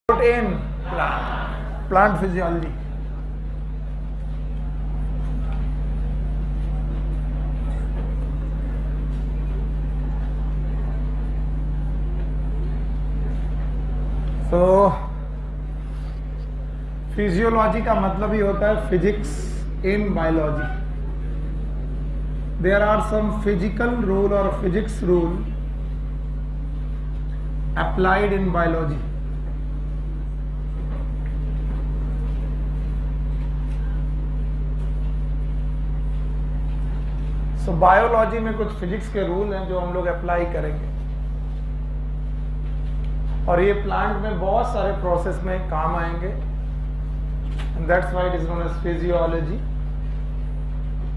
in plant physiology. तो physiology का मतलब ही होता है physics in biology. There are some physical rule और physics rule applied in biology. So biology में कुछ फिजिक्स के रूल हैं जो हम लोग अप्लाई करेंगे और ये प्लांट में बहुत सारे प्रोसेस में काम आएंगे. And that's why it is known as physiology.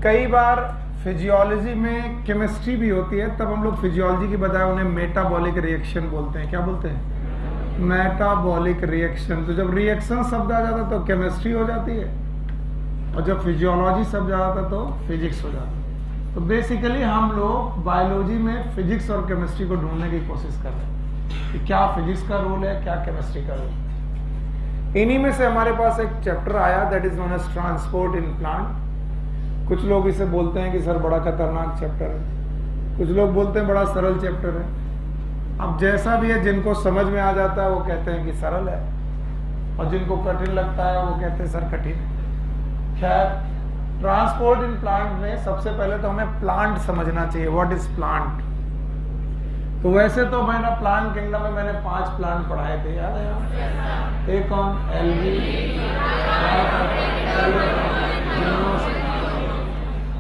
कई बार फिजियोलॉजी में केमिस्ट्री भी होती है, तब हम लोग फिजियोलॉजी की बजाय उन्हें मेटाबॉलिक रिएक्शन बोलते हैं. क्या बोलते हैं? Metabolic reaction. तो जब रिएक्शन शब्द आ जाता तो केमिस्ट्री हो जाती है और जब फिजियोलॉजी शब्द आ जाता तो फिजिक्स हो जाता है. तो बेसिकली हम लोग बायोलॉजी में फिजिक्स और केमिस्ट्री को ढूंढने की कोशिश कर रहे हैं कि क्या फिजिक्स का रोल है, क्या केमिस्ट्री का रोल. इन्हीं में से हमारे पास एक चैप्टर आया that is known as transport in plant. कुछ लोग इसे बोलते हैं कि सर बड़ा खतरनाक चैप्टर है, कुछ लोग बोलते हैं बड़ा सरल चैप्टर है. अब जैसा भी है, जिनको समझ में आ जाता है वो कहते हैं कि सरल है और जिनको कठिन लगता है वो कहते हैं सर कठिन है. खैर, ट्रांसपोर्ट इन प्लांट में सबसे पहले तो हमें प्लांट समझना चाहिए. What is plant? तो वैसे तो मैंने प्लांट किंगडम में मैंने 5 प्लांट पढ़ाए थे, याद है? एक कौन? एल्गी.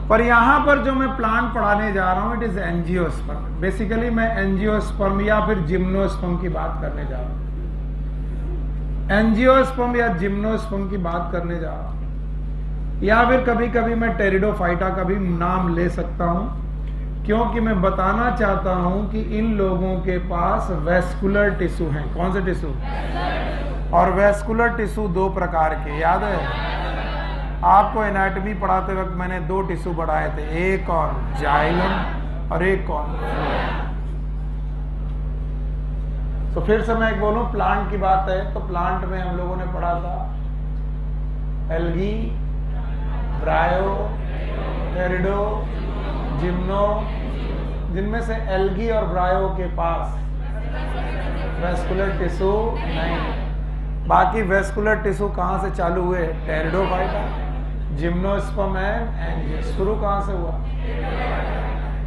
पर यहाँ पर जो मैं प्लांट पढ़ाने जा रहा हूँ इट इज एंजियोस्पर्म. बेसिकली मैं एंजियोस्पर्म या फिर जिम्नोस्पर्म की बात करने जा रहा हूँ. एंजियोस्पर्म या जिम्नोस्पर्म की बात करने जा रहा हूँ, या फिर कभी कभी मैं टेरिडोफाइटा का भी नाम ले सकता हूँ, क्योंकि मैं बताना चाहता हूँ कि इन लोगों के पास वेस्कुलर टिश्यू हैं. कौन से टिश्यू? और वेस्कुलर टिश्यू 2 प्रकार के, याद है? आपको एनाटॉमी पढ़ाते वक्त मैंने 2 टिश्यू पढ़ाए थे, एक और जाइलम और एक कौन? तो फिर से मैं एक बोलूं, प्लांट की बात है तो प्लांट में हम लोगों ने पढ़ा था एल्गी, ब्रायो, टेरिडो, जिम्नो. जिनमें से एल्गी और ब्रायो के पास वेस्कुलर टिश्यू नहीं. बाकी वेस्कुलर टिश्यू कहां से चालू हुए? टेरिडोफाइटा, जिम्नोस्पर्म एंड शुरू कहां से हुआ?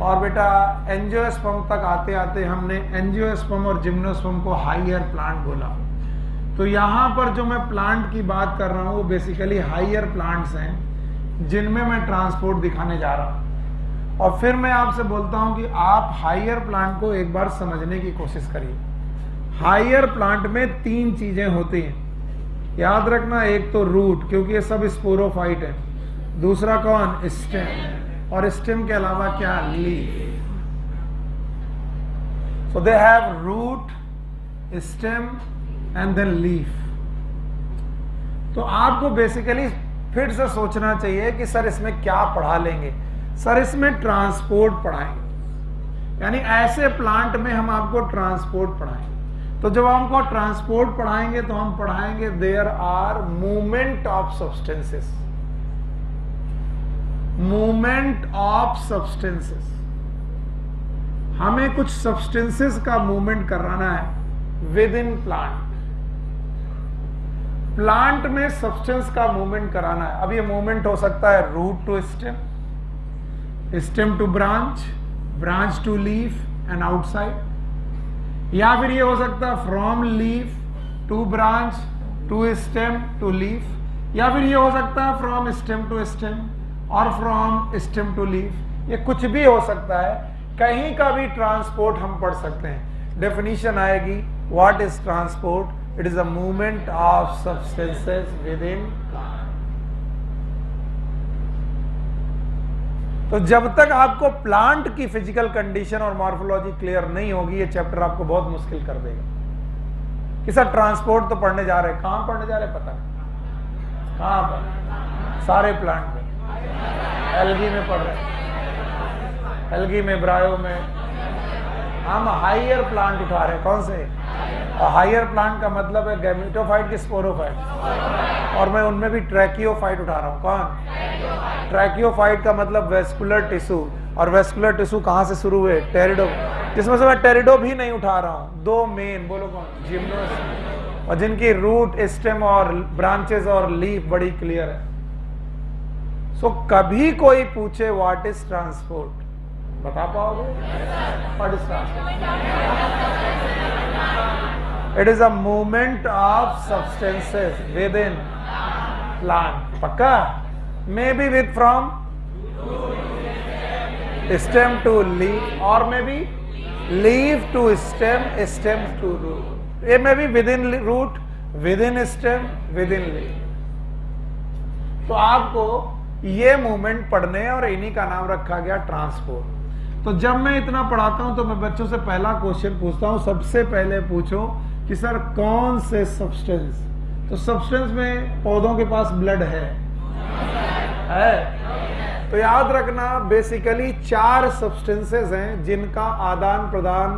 और बेटा एंजियोस्पर्म तक आते आते हमने एंजियोस्पर्म और जिम्नोस्पर्म को हायर प्लांट बोला. तो यहाँ पर जो मैं प्लांट की बात कर रहा हूँ वो बेसिकली हायर प्लांट्स हैं जिनमें मैं ट्रांसपोर्ट दिखाने जा रहा हूँ. और फिर मैं आपसे बोलता हूँ कि आप हायर प्लांट को एक बार समझने की कोशिश करिए. हायर प्लांट में 3 चीजें होती हैं, याद रखना. एक तो रूट, क्योंकि ये सब स्पोरोफाइट है. दूसरा कौन? स्टेम. और स्टेम के अलावा क्या? Leaf. So they have root, stem and then leaf. तो आपको बेसिकली फिर से सोचना चाहिए कि सर इसमें क्या पढ़ा लेंगे. सर इसमें ट्रांसपोर्ट पढ़ाएंगे, यानी ऐसे प्लांट में हम आपको ट्रांसपोर्ट पढ़ाएंगे. तो जब हमको ट्रांसपोर्ट पढ़ाएंगे तो हम पढ़ाएंगे there are movement of substances. Movement of substances. हमें कुछ सब्सटेंसेस का मूवमेंट कराना है विद इन प्लांट. प्लांट में सब्सटेंस का मूवमेंट कराना है. अब ये मूवमेंट हो सकता है root to stem, stem to branch, branch to leaf and outside. या फिर ये हो सकता है from leaf to branch to stem to leaf. या फिर ये हो सकता है फ्रॉम स्टेम टू स्टेम और फ्रॉम स्टेम टू लीफ. ये कुछ भी हो सकता है, कहीं का भी ट्रांसपोर्ट हम पढ़ सकते हैं. डेफिनेशन आएगी what is transport? It is a movement of substances within plant. तो जब तक आपको प्लांट की फिजिकल कंडीशन और मॉर्फोलॉजी क्लियर नहीं होगी, ये चैप्टर आपको बहुत मुश्किल कर देगा. कि सर ट्रांसपोर्ट तो पढ़ने जा रहे हैं, कहां पढ़ने जा रहे हैं पता नहीं? कहां पर? सारे प्लांट में. एल्गी में पढ़ रहे हैं, एल्गी में, ब्रायो में. हम हायर प्लांट उठा रहे हैं. कौन से? और हायर प्लांट का मतलब है गैमेटोफाइट की स्पोरोफाइट, और मैं उनमें भी ट्रैकियोफाइट उठा रहा हूँ। कौन? ट्रैकियोफाइट का मतलब वेस्कुलर टिश्यू, और वेस्कुलर टिश्यू कहाँ से शुरू हुए? टेरिडो, जिसमें से मैं टेरिडो भी नहीं उठा रहा हूँ। दो मेन, बोलो कौन? जिम्नोस्पर्म, और जिनकी रूट, स्टेम और ब्रांचेस और लीफ बड़ी क्लियर है। सो कभी कोई पूछे व्हाट इज ट्रांसपोर्ट, बता पाओगे? What is transport? It is a movement of substances within plant. पक्का? Maybe with from stem to leaf, और maybe leaf to stem, stem to root, ये maybe within root, within stem, within leaf. तो आपको ये movement पढ़ने, और इन्हीं का नाम रखा गया ट्रांसपोर्ट। तो जब मैं इतना पढ़ाता हूं तो मैं बच्चों से पहला क्वेश्चन पूछता हूं, सबसे पहले पूछो कि सर कौन से सब्सटेंस, तो सब्सटेंस में पौधों के पास ब्लड है? तो याद रखना बेसिकली 4 सब्सटेंसेस हैं जिनका आदान प्रदान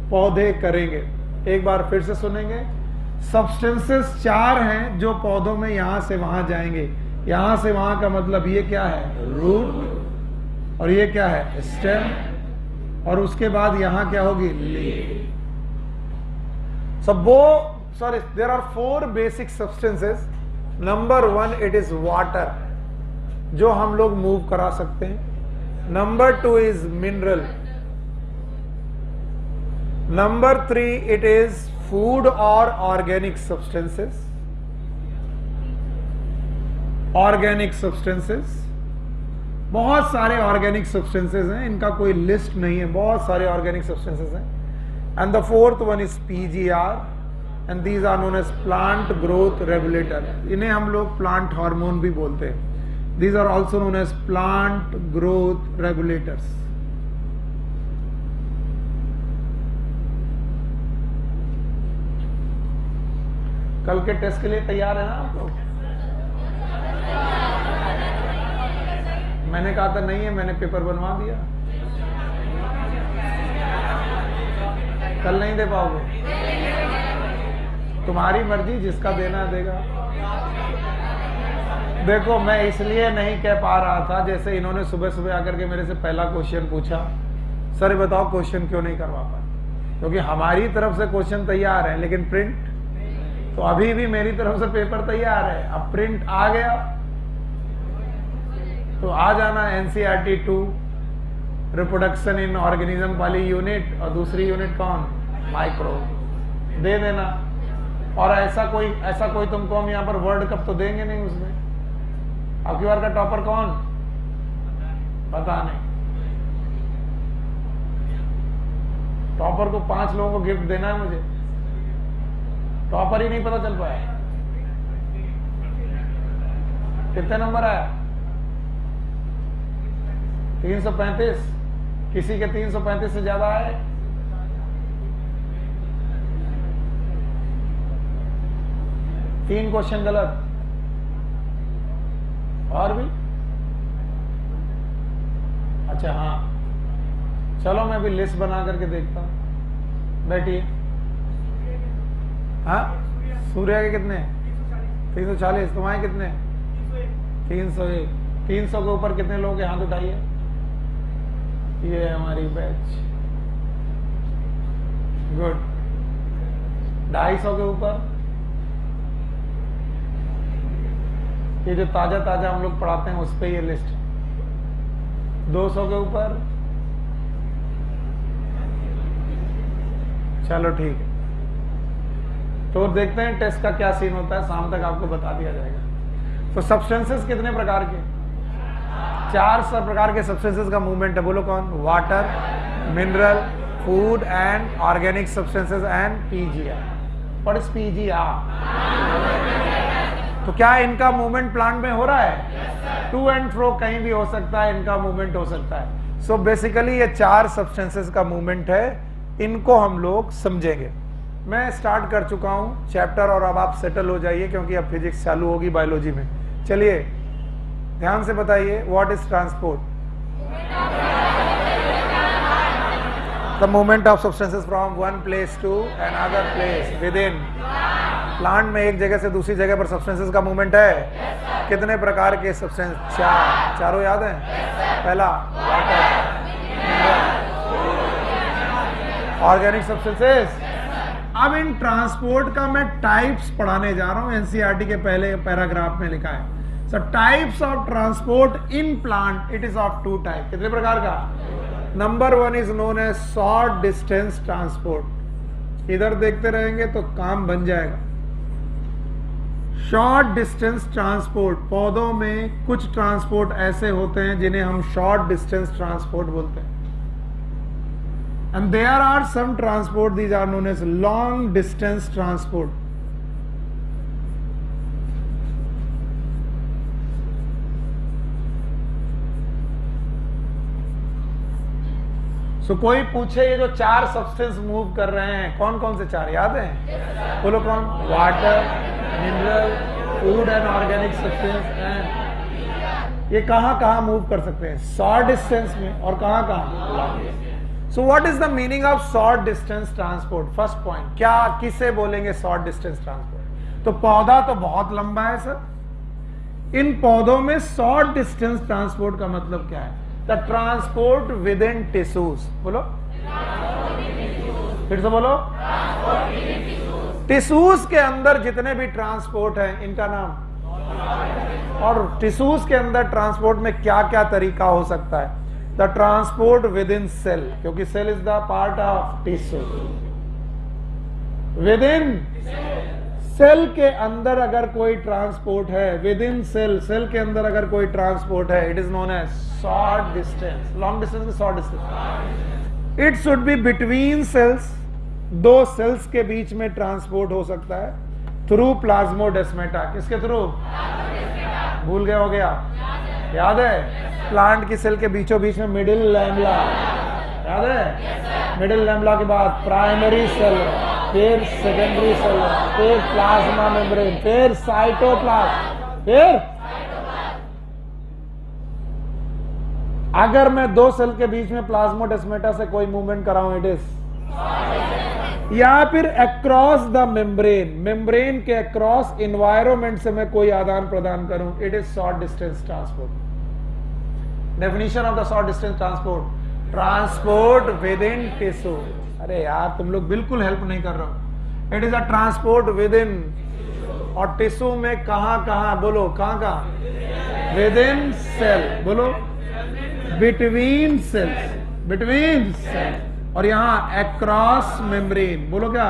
पौधे करेंगे। एक बार फिर से सुनेंगे, सब्सटेंसेस 4 हैं जो पौधों में यहां से वहां जाएंगे। यहां से वहां का मतलब ये क्या है? रूट, और ये क्या है? स्टेम, और उसके बाद यहां क्या होगी? Leaf. Sorry, there are 4 basic substances. Number 1 it is water, जो हम लोग मूव करा सकते हैं। Number 2 is mineral. Number 3 it is food और ऑर्गेनिक सब्सटेंसेस। ऑर्गेनिक सब्सटेंसेस, बहुत सारे ऑर्गेनिक सब्सटेंसेस हैं, इनका कोई लिस्ट नहीं है, बहुत सारे ऑर्गेनिक सब्सटेंसेस हैं। And the 4th one is PGR, and these are known as plant growth regulator. इन्हें हम लोग प्लांट हार्मोन भी बोलते हैं। These are also known as plant growth regulators. कल के टेस्ट के लिए तैयार है ना आप लोग? मैंने कहा था नहीं है, मैंने पेपर बनवा दिया। कल नहीं दे पाओगे? तुम्हारी मर्जी, जिसका देना देगा। देखो, मैं इसलिए नहीं कह पा रहा था, जैसे इन्होंने सुबह सुबह आकर के मेरे से पहला क्वेश्चन पूछा, सर बताओ क्वेश्चन क्यों नहीं करवा पाए? क्योंकि हमारी तरफ से क्वेश्चन तैयार है, लेकिन प्रिंट तो अभी भी मेरी तरफ से पेपर तैयार है। अब प्रिंट आ गया तो आ जाना। NCERT 2 रिप्रोडक्शन इन ऑर्गेनिज्म वाली यूनिट, और दूसरी यूनिट कौन? माइक्रो, दे देना। और ऐसा कोई तुमको हम यहाँ पर वर्ल्ड कप तो देंगे नहीं उसमें। अब की बार का टॉपर कौन? पता नहीं। टॉपर को 5 लोगों को गिफ्ट देना है मुझे, टॉपर ही नहीं पता चल पाया। कितने नंबर आया? 335। किसी के 335 से ज्यादा आए? तीन क्वेश्चन गलत, और भी? अच्छा हाँ, चलो मैं भी लिस्ट बना करके देखता हूं। बैठिए। हाँ, सूर्या के कितने? 340। तुम्हारे कितने? 301। 300 के ऊपर कितने लोग के हाथ उठाइए? ये हमारी बैच। गुड। 250 के ऊपर? ये जो ताजा ताजा हम लोग पढ़ाते हैं उस पे ये लिस्ट। 200 के ऊपर? चलो ठीक है, तो देखते हैं टेस्ट का क्या सीन होता है, शाम तक आपको बता दिया जाएगा। तो सब्सटेंसेस कितने प्रकार के? 4 प्रकार के सब्सटेंसेस का मूवमेंट है। बोलो कौन? Water, mineral, food and organic substances and PGR। What is PGR? तो क्या इनका मूवमेंट प्लांट में हो रहा है? टू एंड फ्रो कहीं भी हो सकता है, इनका मूवमेंट हो सकता है। सो बेसिकली ये 4 सब्सटेंसेस का मूवमेंट है, इनको हम लोग समझेंगे। मैं स्टार्ट कर चुका हूं चैप्टर, और अब आप सेटल हो जाइए क्योंकि अब फिजिक्स चालू होगी बायोलॉजी में। चलिए ध्यान से बताइए, what is transport? The movement of substances from one place to another place within. Plant में एक जगह से दूसरी जगह पर सब्सटेंसेस का मूवमेंट है। कितने प्रकार के सब्सटेंस? चार। चारों याद हैं? पहला वाटर, ऑर्गेनिक सब्सटेंसेस। अब इन ट्रांसपोर्ट का मैं टाइप्स पढ़ाने जा रहा हूं। एनसीईआरटी के पहले पैराग्राफ में लिखा है। So types of transport in plant, it is of two type. कितने प्रकार का? Number one is known as short distance transport. इधर देखते रहेंगे तो काम बन जाएगा। शॉर्ट डिस्टेंस ट्रांसपोर्ट, पौधों में कुछ ट्रांसपोर्ट ऐसे होते हैं जिन्हें हम शॉर्ट डिस्टेंस ट्रांसपोर्ट बोलते हैं। And there are some transport, these are known as long distance transport. So कोई पूछे ये जो चार सब्सटेंस मूव कर रहे हैं कौन कौन से चार याद हैं? बोलो कौन? Water, mineral, food and organic substance. And ये कहां कहां मूव कर सकते हैं? शॉर्ट डिस्टेंस में। और कहां कहां? So what is the meaning of short distance transport? First point, क्या किसे बोलेंगे short distance transport? तो पौधा तो बहुत लंबा है सर। इन पौधों में short distance transport का मतलब क्या है? The transport within tissues। बोलो, फिर से बोलो। टिश्यूज के अंदर जितने भी ट्रांसपोर्ट हैं इनका नाम। और टिश्यूज के अंदर ट्रांसपोर्ट में क्या क्या तरीका हो सकता है? The transport within cell, क्योंकि cell is the part of tissue. Within cell के अंदर अगर कोई ट्रांसपोर्ट है, within cell, cell के अंदर अगर कोई ट्रांसपोर्ट है, it is known as short distance. Long distance is short distance. It should be between cells. दो सेल्स के बीच में ट्रांसपोर्ट हो सकता है थ्रू प्लाज्मोडेस्माटा। किसके थ्रू? भूल गए हो गया? याद है? प्लांट की सेल के बीचों बीच में मिडिल लैमेला, याद है? मिडिल लैमेला के बाद प्राइमरी सेल, फिर सेकेंडरी सेल, फिर प्लाज्मा मेम्ब्रेन, फिर साइटोप्लाज्म, फिर अगर मैं दो सेल के बीच में प्लाज्मोडेस्माटा से कोई मूवमेंट कराऊं इट इज, या फिर अक्रॉस द मेम्ब्रेन, मेम्ब्रेन के अक्रॉस एनवायरमेंट से मैं कोई आदान प्रदान करूं, it is short distance transport. Definition of the short distance transport, transport with in tissue. अरे यार तुम लोग बिल्कुल हेल्प नहीं कर रहे हो। It is a transport within, और टिश्यू में कहां कहां? बोलो कहां कहां? Within cell. बोलो बिटवीन सेल्स, बिटवीन सेल। और यहां अक्रॉस मेम्ब्रेन। बोलो क्या?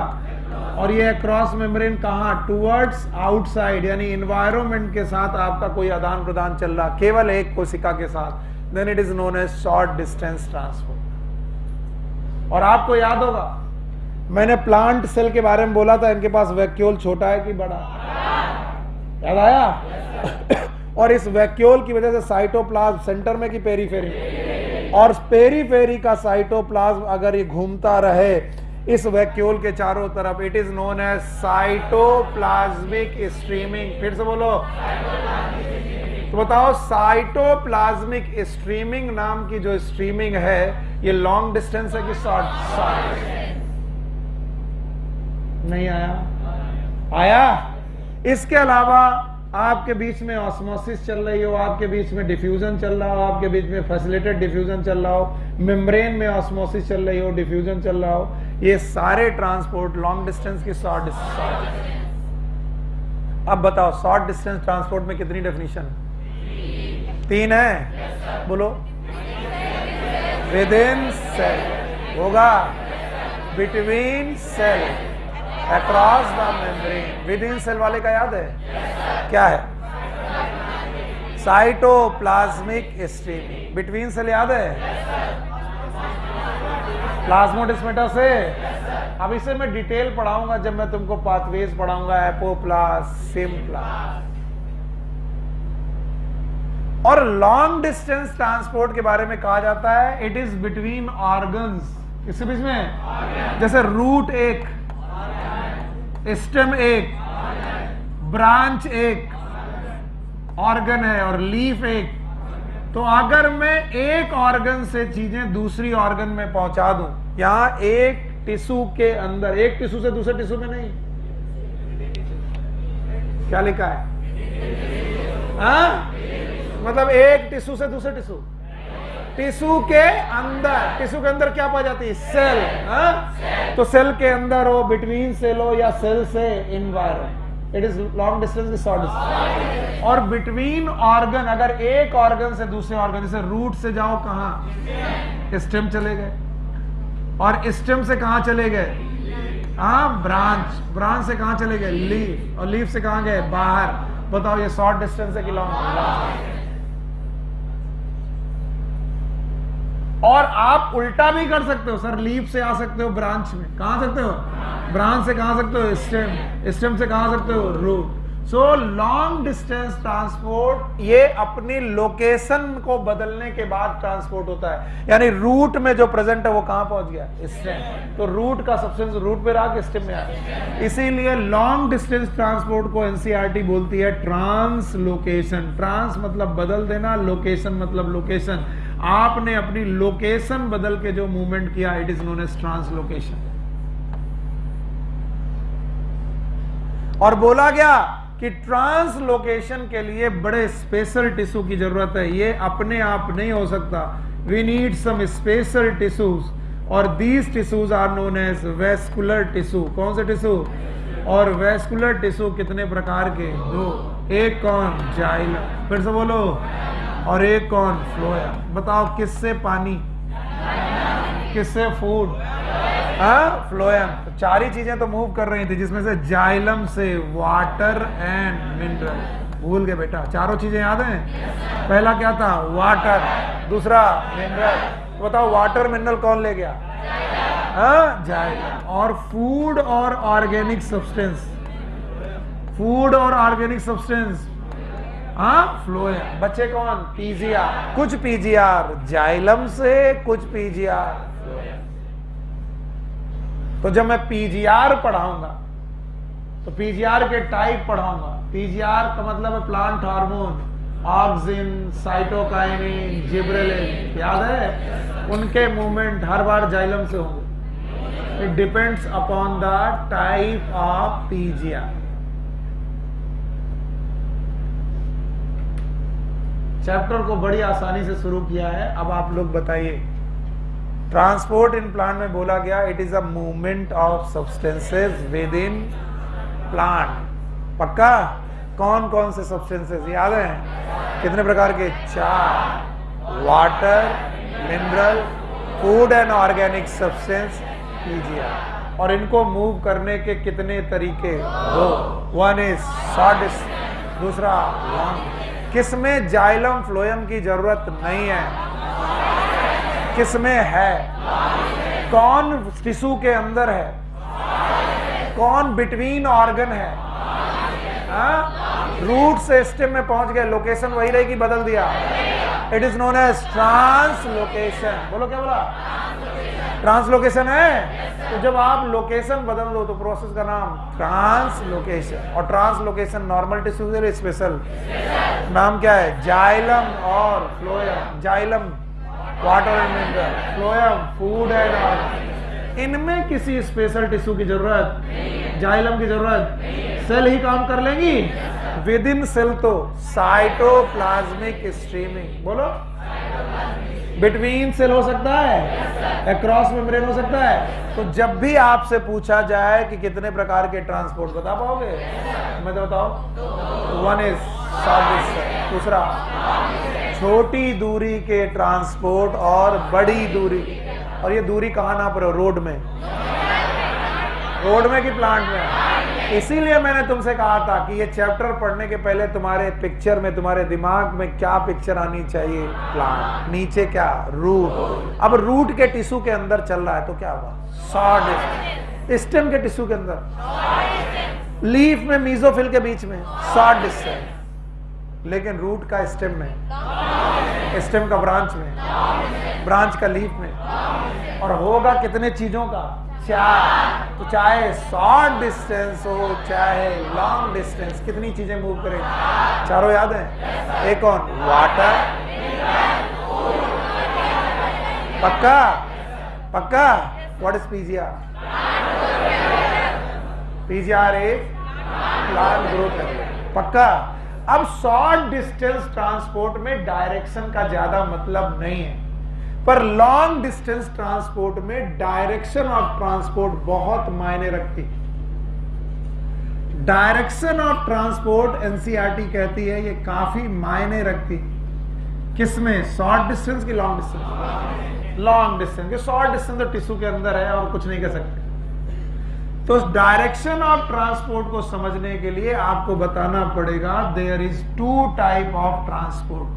और ये अक्रॉस मेम्ब्रेन कहां? टुवर्ड्स आउटसाइड, यानी एनवायरमेंट के साथ आपका कोई आदान प्रदान चल रहा केवल एक कोशिका के साथ, then it is known as short distance transport. और आपको याद होगा मैंने प्लांट सेल के बारे में बोला था, इनके पास वैक्यूल छोटा है कि बड़ा? याद आया? और इस वैक्यूल की वजह से साइटोप्लाज्म सेंटर में कि पेरीफेरी, और पेरीफेरी का साइटोप्लाज्म अगर ये घूमता रहे इस वैक्यूल के चारों तरफ, it is known as cytoplasmic streaming. फिर से बोलो। तो बताओ साइटोप्लाज्मिक स्ट्रीमिंग नाम की जो स्ट्रीमिंग है ये लॉन्ग डिस्टेंस है कि शॉर्ट? नहीं आया? आया? इसके अलावा आपके बीच में ऑस्मोसिस चल रही हो, आपके बीच में डिफ्यूजन चल रहा हो, आपके बीच में फैसिलिटेड डिफ्यूजन चल रहा हो, मेम्ब्रेन में ऑस्मोसिस चल रही हो, डिफ्यूजन चल रहा हो, ये सारे ट्रांसपोर्ट लॉन्ग डिस्टेंस की शॉर्ट डिस्टेंस। अब बताओ शॉर्ट डिस्टेंस ट्रांसपोर्ट में कितनी डेफिनेशन? 3 है। बोलो। विद इन सेल होगा, between cell, across the membrane. Within cell वाले का याद है क्या है? Cytoplasmic streaming. बिटवीन सेल याद है? प्लाज्मोडेस्माटा से। अब इसे मैं डिटेल पढ़ाऊंगा जब मैं तुमको पाथवेज पढ़ाऊंगा, एपोप्लास्ट, सिम्प्लास्ट। और लॉन्ग डिस्टेंस ट्रांसपोर्ट के बारे में कहा जाता है इट इज बिटवीन ऑर्गन्स। इसके बीच में जैसे रूट एक, स्टेम एक, ब्रांच एक ऑर्गन है और लीफ एक। तो अगर मैं एक ऑर्गन से चीजें दूसरी ऑर्गन में पहुंचा दूं यहां एक टिश्यू के अंदर, एक टिश्यू से दूसरे टिश्यू में नहीं, क्या लिखा है? मतलब एक टिश्यू से दूसरे टिश्यू, टिश्यू के अंदर क्या पाई जाती है? सेल। तो सेल के अंदर हो, बिटवीन सेल हो, या सेल से environment, it is long distance की शॉर्ट डिस्टेंस। और बिटवीन ऑर्गन, अगर एक ऑर्गन से दूसरे ऑर्गन, जैसे रूट से जाओ कहां? स्टेम चले गए, और स्टेम से कहां चले गए? ब्रांच, ब्रांच से कहां चले गए? लीफ, और लीफ से कहां गए? बाहर। बताओ ये शॉर्ट डिस्टेंस है कि लॉन्ग? और आप उल्टा भी कर सकते हो सर, लीफ से आ सकते हो ब्रांच में, कहां सकते हो? ब्रांच से कहां सकते हो? स्टेम, स्टेम से कहां सकते हो? Root. So long distance transport ये अपनी लोकेशन को बदलने के बाद ट्रांसपोर्ट होता है, यानी रूट में जो प्रेजेंट है वो कहां पहुंच गया? स्टेम। तो रूट का सब्सटेंस रूट पे रहा कि स्टेम में आया? इसीलिए लॉन्ग डिस्टेंस ट्रांसपोर्ट को एनसीईआरटी बोलती है ट्रांसलोकेशन। ट्रांस मतलब बदल देना, लोकेशन मतलब लोकेशन। आपने अपनी लोकेशन बदल के जो मूवमेंट किया, it is known as translocation. और बोला गया कि ट्रांसलोकेशन के लिए बड़े स्पेशल टिश्यू की जरूरत है, ये अपने आप नहीं हो सकता। We need some special tissues, और these tissues are known as vascular tissue. कौन से टिश्यू? और वेस्कुलर टिश्यू कितने प्रकार के? दो। एक कौन? जाइलम, फिर से बोलो। और एक कौन? फ्लोएम। बताओ किससे पानी, किससे फूड? फ्लोएम। तो चार ही चीजें तो मूव कर रही थी, जिसमें से जाइलम से वाटर एंड मिनरल। भूल गए बेटा? चारों चीजें याद हैं? पहला क्या था? वाटर, दूसरा मिनरल। बताओ वाटर मिनरल कौन ले गया? जाइलम। और फूड और ऑर्गेनिक सब्सटेंस, फूड और ऑर्गेनिक सब्सटेंस फ्लोएम। बच्चे कौन? पीजीआर। कुछ पीजीआर जाइलम से, कुछ पीजीआर फ्लोएम। तो जब मैं पीजीआर पढ़ाऊंगा तो पीजीआर के टाइप पढ़ाऊंगा। पीजीआर का मतलब है plant hormone, auxin, cytokinin, gibberellin, याद है? उनके मूवमेंट हर बार जाइलम से होंगे। It depends upon the type of PGR. Chapter को बड़ी आसानी से शुरू किया है। अब आप लोग बताइए, ट्रांसपोर्ट इन प्लांट में बोला गया it is a movement of substances within plant. पक्का? कौन कौन से सब्सटेंसेस याद हैं? कितने प्रकार के? 4। Water, mineral, food and organic substance, PGR. और इनको मूव करने के कितने तरीके? 2। वन इज शॉर्ट, दूसरा लॉन्ग। किसमें जाइलम फ्लोएम की जरूरत नहीं है? किसमें है? कौन टिश्यू के अंदर है? कौन बिटवीन ऑर्गन है? रूट से स्टेम में पहुंच गए, लोकेशन वही रहेगी, बदल दिया। It is known as translocation. बोलो क्या बोला? ट्रांसलोकेशन है। तो जब आप लोकेशन बदल दो तो प्रोसेस का नाम ट्रांसलोकेशन। और ट्रांसलोकेशन नॉर्मल टिश्यू से स्पेशल नाम क्या है? जाइलम और phloem. Xylem water and mineral, phloem food and organ. इनमें किसी स्पेशल टिश्यू की जरूरत, जाइलम की जरूरत, सेल ही काम कर लेंगी। विद इन सेल तो साइटोप्लाज्मिक स्ट्रीमिंग। बोलो। बिटवीन सेल हो सकता है, अक्रॉस मेम्ब्रेन हो सकता है। तो जब भी आपसे पूछा जाए कि कितने प्रकार के ट्रांसपोर्ट, बता पाओगे? मैं तो बताओ। वन इज शॉर्ट डिस्टेंस, दूसरा छोटी दूरी के ट्रांसपोर्ट, और बड़ी दूरी। और ये दूरी कहां नाप रहे हो? रोड में। रोड में कि प्लांट में? इसीलिए मैंने तुमसे कहा था कि ये चैप्टर पढ़ने के पहले तुम्हारे पिक्चर में, तुम्हारे दिमाग में क्या पिक्चर आनी चाहिए? प्लांट। नीचे क्या? रूट। अब रूट के टिश्यू के अंदर चल रहा है तो क्या हुआ? शॉर्ट। स्टेम के टिश्यू के अंदर, लीफ में, मीजोफिल के बीच में शॉर्ट डिस्टेंस। लेकिन रूट का स्टेम में, स्टेम का ब्रांच में, ब्रांच का लीफ में। और होगा कितने चीजों का? 4। तो चाहे शॉर्ट डिस्टेंस हो चाहे लॉन्ग डिस्टेंस, कितनी चीजें मूव करेंगी? चारों याद हैं? एक कौन? वाटर। पक्का? पक्का? What is PGR? PGR is plant growth rate. पक्का? अब शॉर्ट डिस्टेंस ट्रांसपोर्ट में डायरेक्शन का ज्यादा मतलब नहीं है, पर लॉन्ग डिस्टेंस ट्रांसपोर्ट में डायरेक्शन ऑफ ट्रांसपोर्ट बहुत मायने रखती है। डायरेक्शन ऑफ ट्रांसपोर्ट एनसीईआरटी कहती है ये काफी मायने रखती। किसमें? शॉर्ट डिस्टेंस की long distance? Long distance. Short distance तो टिश्यू के अंदर है और कुछ नहीं कर सकते। तो डायरेक्शन ऑफ ट्रांसपोर्ट को समझने के लिए आपको बताना पड़ेगा there is two type of transport.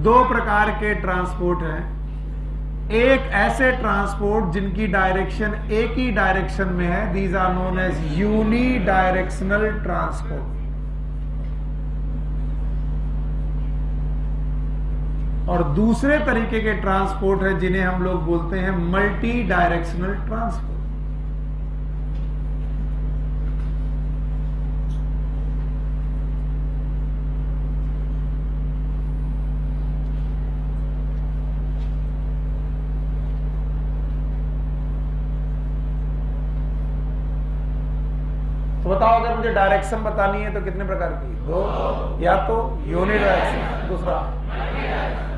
दो प्रकार के ट्रांसपोर्ट हैं। एक ऐसे ट्रांसपोर्ट जिनकी डायरेक्शन एक ही डायरेक्शन में है, these are known as unidirectional transport. और दूसरे तरीके के ट्रांसपोर्ट है जिन्हें हम लोग बोलते हैं मल्टी डायरेक्शनल ट्रांसपोर्ट। तो बताओ, अगर मुझे डायरेक्शन बतानी है तो कितने प्रकार की? दो। या तो यूनी डायरेक्शनल, दूसरा।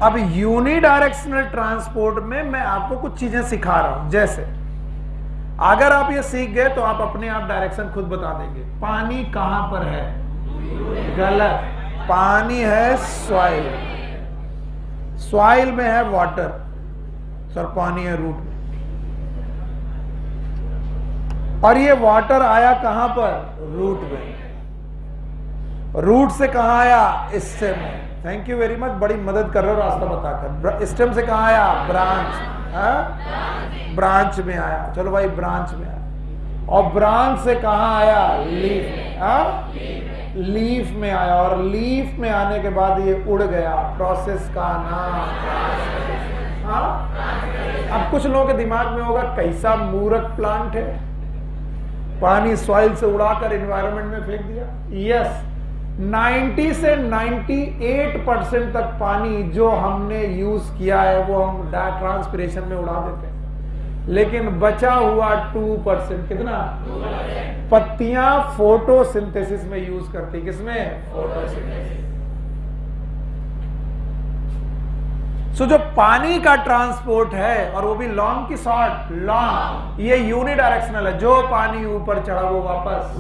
अब यूनी डायरेक्शनल ट्रांसपोर्ट में मैं आपको कुछ चीजें सिखा रहा हूं। जैसे अगर आप ये सीख गए तो आप अपने आप डायरेक्शन खुद बता देंगे। पानी कहां पर है? गलत। पानी है सॉइल, सॉइल में है वाटर, सर पानी है रूट में। और ये वाटर आया कहां पर? रूट में। रूट से कहां आया? स्टेम में। थैंक यू वेरी मच, बड़ी मदद कर रहे हो रास्ता बताकर। स्टेम से कहां आया? ब्रांच। ब्रांच में आया। चलो भाई, ब्रांच में आया। और ब्रांच से कहां आया? लीफ। लीफ में आया। और लीफ में आने के बाद ये उड़ गया। प्रोसेस का नाम। अब कुछ लोगों के दिमाग में होगा कैसा मूर्ख प्लांट है, पानी सॉइल से उड़ाकर एनवायरनमेंट में फेंक दिया। यस, 90 से 98% तक पानी जो हमने यूज किया है वो हम ट्रांसपिरेशन में उड़ा देते हैं, लेकिन बचा हुआ 2%, कितना? पत्तियां फोटोसिंथेसिस में यूज करती। किसमें? फोटोसिंथेसिस। सो जो पानी का ट्रांसपोर्ट है, और वो भी लॉन्ग की शॉर्ट? लॉन्ग। ये यूनी डायरेक्शनल है। जो पानी ऊपर चढ़ा वो वापस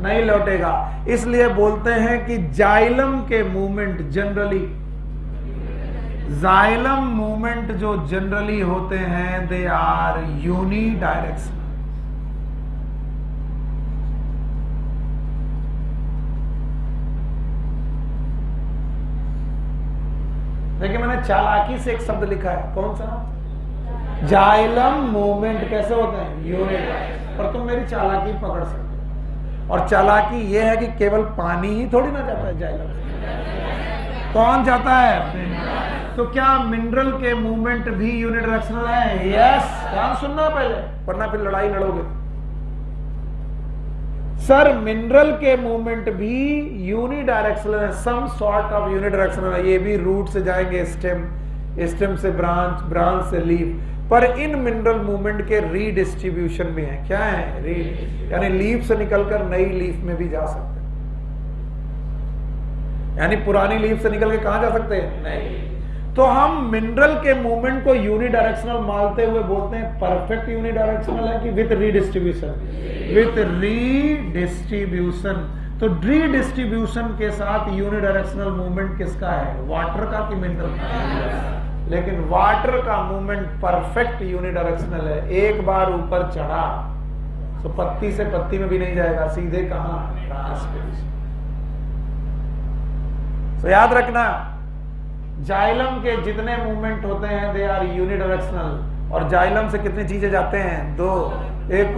नहीं लौटेगा। इसलिए बोलते हैं कि जाइलम के मूवमेंट जनरली, जाइलम मूवमेंट जो जनरली होते हैं दे आर यूनी डायरेक्शनल। देखिए, मैंने चालाकी से एक शब्द लिखा है, कौन सा? जाइलम मूवमेंट कैसे होते हैं? यूनिट। पर तुम मेरी चालाकी पकड़ सकते हो। और चालाकी यह है कि केवल पानी ही थोड़ी ना जाता है जाइलम से। कौन जाता है? तो क्या मिनरल के मूवमेंट भी यूनिट डायरेक्शनल है? यस। ध्यान सुनना पहले, वरना फिर लड़ाई लड़ोगे। सर, मिनरल के मूवमेंट भी यूनी डायरेक्शनल है, some sort of unidirectional है। ये भी रूट से जाएंगे स्टेम, स्टेम से ब्रांच, ब्रांच से लीफ। पर इन मिनरल मूवमेंट के रीडिस्ट्रीब्यूशन भी है। क्या है? री, यानी लीफ से निकलकर नई लीफ में भी जा सकते हैं। यानी पुरानी लीफ से निकल के कहां जा सकते हैं? नहीं। तो हम मिनरल के मूवमेंट को यूनी डायरेक्शनल मानते हुए बोलते हैं परफेक्ट यूनी डायरेक्शनल है कि विथ रीडिस्ट्रीब्यूशन? With redistribution. तो रीडिस्ट्रीब्यूशन के साथ यूनी डायरेक्शनल मूवमेंट किसका है? वाटर का कि मिनरल का? लेकिन वाटर का मूवमेंट परफेक्ट यूनी डायरेक्शनल है। एक बार ऊपर चढ़ा तो पत्ती से पत्ती में भी नहीं जाएगा, सीधे कहां? ट्रांसपिरेशन। तो याद रखना, जाइलम के जितने मूवमेंट होते हैं दे आर यूनिडायरेक्शनल। और जाइलम से कितनी चीजें जाते हैं? दो। एक